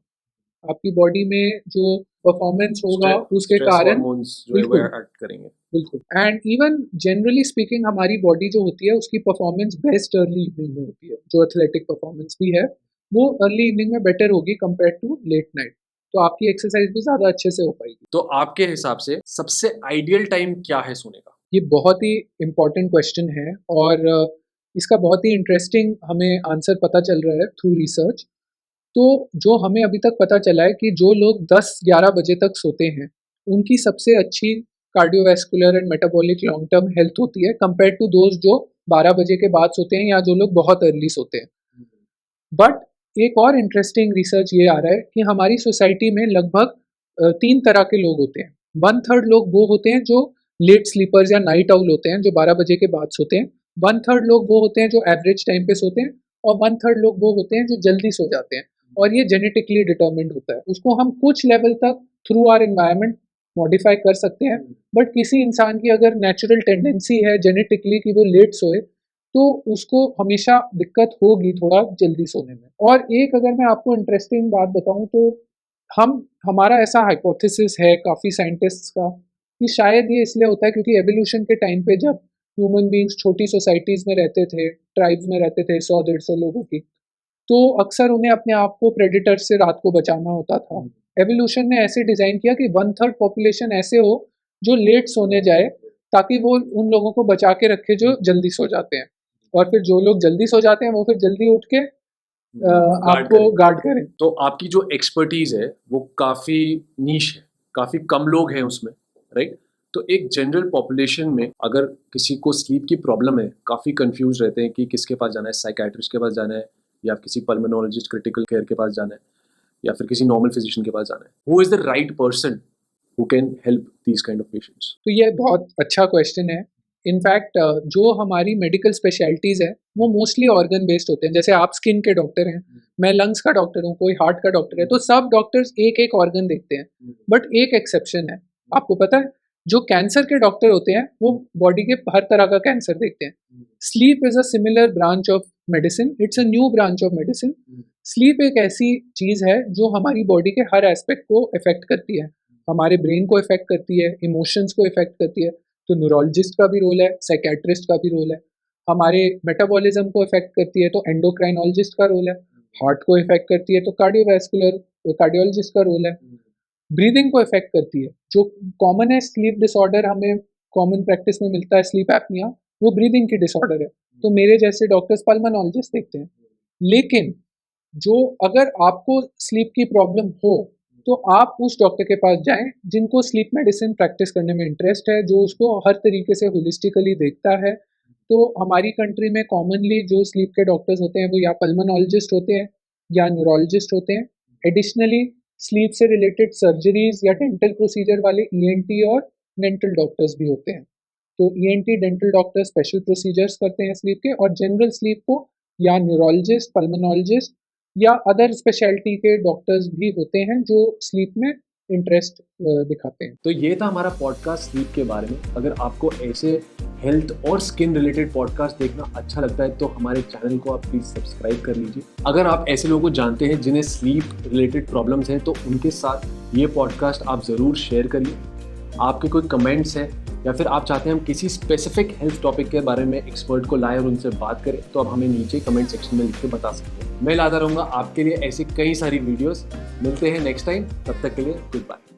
आपकी बॉडी में जो परफॉर्मेंस होगा उसके स्ट्रेस कारण, हार्मोन्स जो है वो बिल्कुल एक्ट करेंगे। बिल्कुल। एंड इवन जनरली स्पीकिंग हमारी बॉडी जो होती है उसकी परफॉर्मेंस बेस्ट अर्ली इवनिंग में होती है, जो एथलेटिक परफॉर्मेंस भी है वो अर्ली इवनिंग में बेटर होगी कंपेयर टू लेट नाइट। तो आपकी एक्सरसाइज भी ज़्यादा अच्छे से हो पाएगी। तो आपके हिसाब से सबसे आइडियल टाइम क्या है सोने का? ये बहुत ही इम्पॉर्टेंट क्वेश्चन है और इसका बहुत ही इंटरेस्टिंग हमें आंसर पता चल रहा है थ्रू रिसर्च। तो जो हमें अभी तक पता चला है कि जो लोग 10-11 बजे तक सोते हैं उनकी सबसे अच्छी cardiovascular and metabolic long term health होती है कंपेयर टू दोज जो 12 बजे के बाद सोते हैं या जो लोग बहुत अर्ली सोते हैं। बट एक और इंटरेस्टिंग रिसर्च ये आ रहा है कि हमारी सोसाइटी में लगभग 3 तरह के लोग होते हैं। 1/3 लोग वो होते हैं जो लेट स्लीपर्स या नाइट आउल होते हैं, जो 12 बजे के बाद सोते हैं। 1/3 लोग वो होते हैं जो एवरेज टाइम पे सोते हैं और 1/3 लोग वो होते हैं जो जल्दी सो जाते हैं। और ये जेनेटिकली डिटर्मिन्ड होता है, उसको हम कुछ लेवल तक थ्रू आवर एनवायरनमेंट मॉडिफाई कर सकते हैं। बट किसी इंसान की अगर नेचुरल टेंडेंसी है जेनेटिकली कि वो लेट सोए, तो उसको हमेशा दिक्कत होगी थोड़ा जल्दी सोने में। और एक अगर मैं आपको इंटरेस्टिंग बात बताऊं तो हम हमारा ऐसा हाइपोथेसिस है काफ़ी साइंटिस्ट्स का कि शायद ये इसलिए होता है क्योंकि एवोल्यूशन के टाइम पे जब ह्यूमन बींग्स छोटी सोसाइटीज़ में रहते थे, ट्राइब्स में रहते थे 100-150 लोगों की, तो अक्सर उन्हें अपने आप को प्रेडिटर से रात को बचाना होता था। एवोल्यूशन ने ऐसे डिज़ाइन किया कि 1/3 पॉपुलेशन ऐसे हो जो लेट सोने जाए, ताकि वो उन लोगों को बचा के रखे जो जल्दी सो जाते हैं। और फिर जो लोग जल्दी सो जाते हैं वो फिर जल्दी उठ के गार्ड आपको करें। गार्ड करें। तो आपकी जो एक्सपर्टीज है वो काफ़ी नीश है, काफ़ी कम लोग हैं उसमें, राइट? तो एक जनरल पॉपुलेशन में अगर किसी को स्लीप की प्रॉब्लम है, काफ़ी कंफ्यूज रहते हैं कि किसके पास जाना है, साइकेट्रिस्ट के पास जाना है या किसी पल्मोनोलॉजिस्ट क्रिटिकल केयर के पास जाना है या फिर किसी नॉर्मल फिजिशियन के पास जाना है। Who is the right person who can help these kind of patients? तो ये बहुत अच्छा क्वेश्चन है। इनफैक्ट जो हमारी मेडिकल स्पेशलिटीज़ है वो मोस्टली ऑर्गन बेस्ड होते हैं। जैसे आप स्किन के डॉक्टर हैं, मैं लंग्स का डॉक्टर हूँ, कोई हार्ट का डॉक्टर है, तो सब डॉक्टर्स एक एक ऑर्गन देखते हैं। बट एक एक्सेप्शन है, आपको पता है, जो कैंसर के डॉक्टर होते हैं वो बॉडी के हर तरह का कैंसर देखते हैं। Sleep is a similar branch of medicine, it's a new branch of medicine. Sleep एक ऐसी चीज़ है जो हमारी बॉडी के हर एस्पेक्ट को इफेक्ट करती है, हमारे ब्रेन को इफेक्ट करती है, इमोशंस को इफेक्ट करती है। तो न्यूरोलॉजिस्ट का भी रोल है, साइकेट्रिस्ट का भी रोल है। हमारे मेटाबॉलिज्म को इफेक्ट करती है तो एंडोक्राइनोलॉजिस्ट का रोल है। हार्ट को इफेक्ट करती है तो कार्डियोलॉजिस्ट का रोल है। ब्रीदिंग को इफेक्ट करती है, जो कॉमन है स्लीप डिसऑर्डर, हमें कॉमन प्रैक्टिस में मिलता है स्लीप एपनिया, वो ब्रीदिंग की डिसऑर्डर है, तो मेरे जैसे डॉक्टर्स पल्मोनोलॉजिस्ट देखते हैं। लेकिन जो अगर आपको स्लीप की प्रॉब्लम हो तो आप उस डॉक्टर के पास जाएं जिनको स्लीप मेडिसिन प्रैक्टिस करने में इंटरेस्ट है, जो उसको हर तरीके से होलिस्टिकली देखता है। तो हमारी कंट्री में कॉमनली जो स्लीप के डॉक्टर्स होते हैं वो या पल्मोनोलॉजिस्ट होते हैं या न्यूरोलॉजिस्ट होते हैं। एडिशनली स्लीप से रिलेटेड सर्जरीज या डेंटल प्रोसीजर वाले ईएनटी और डेंटल डॉक्टर्स भी होते हैं। तो ENT dental doctor special procedures करते हैं स्लीप के, और जनरल स्लीप को या न्यूरोलॉजिस्ट, पल्मोनोलॉजिस्ट या अदर स्पेशलिटी के डॉक्टर्स भी होते हैं जो स्लीप में इंटरेस्ट दिखाते हैं। तो ये था हमारा पॉडकास्ट स्लीप के बारे में। अगर आपको ऐसे हेल्थ और स्किन रिलेटेड पॉडकास्ट देखना अच्छा लगता है तो हमारे चैनल को आप प्लीज़ सब्सक्राइब कर लीजिए। अगर आप ऐसे लोगों को जानते हैं जिन्हें स्लीप रिलेटेड प्रॉब्लम्स हैं तो उनके साथ ये पॉडकास्ट आप ज़रूर शेयर करिए। आपके कोई कमेंट्स हैं या फिर आप चाहते हैं हम किसी स्पेसिफिक हेल्थ टॉपिक के बारे में एक्सपर्ट को लाएं और उनसे बात करें तो आप हमें नीचे कमेंट सेक्शन में लिख के बता सकते हैं। मैं लाता रहूँगा आपके लिए ऐसी कई सारी वीडियोस। मिलते हैं नेक्स्ट टाइम, तब तक के लिए गुड बाय।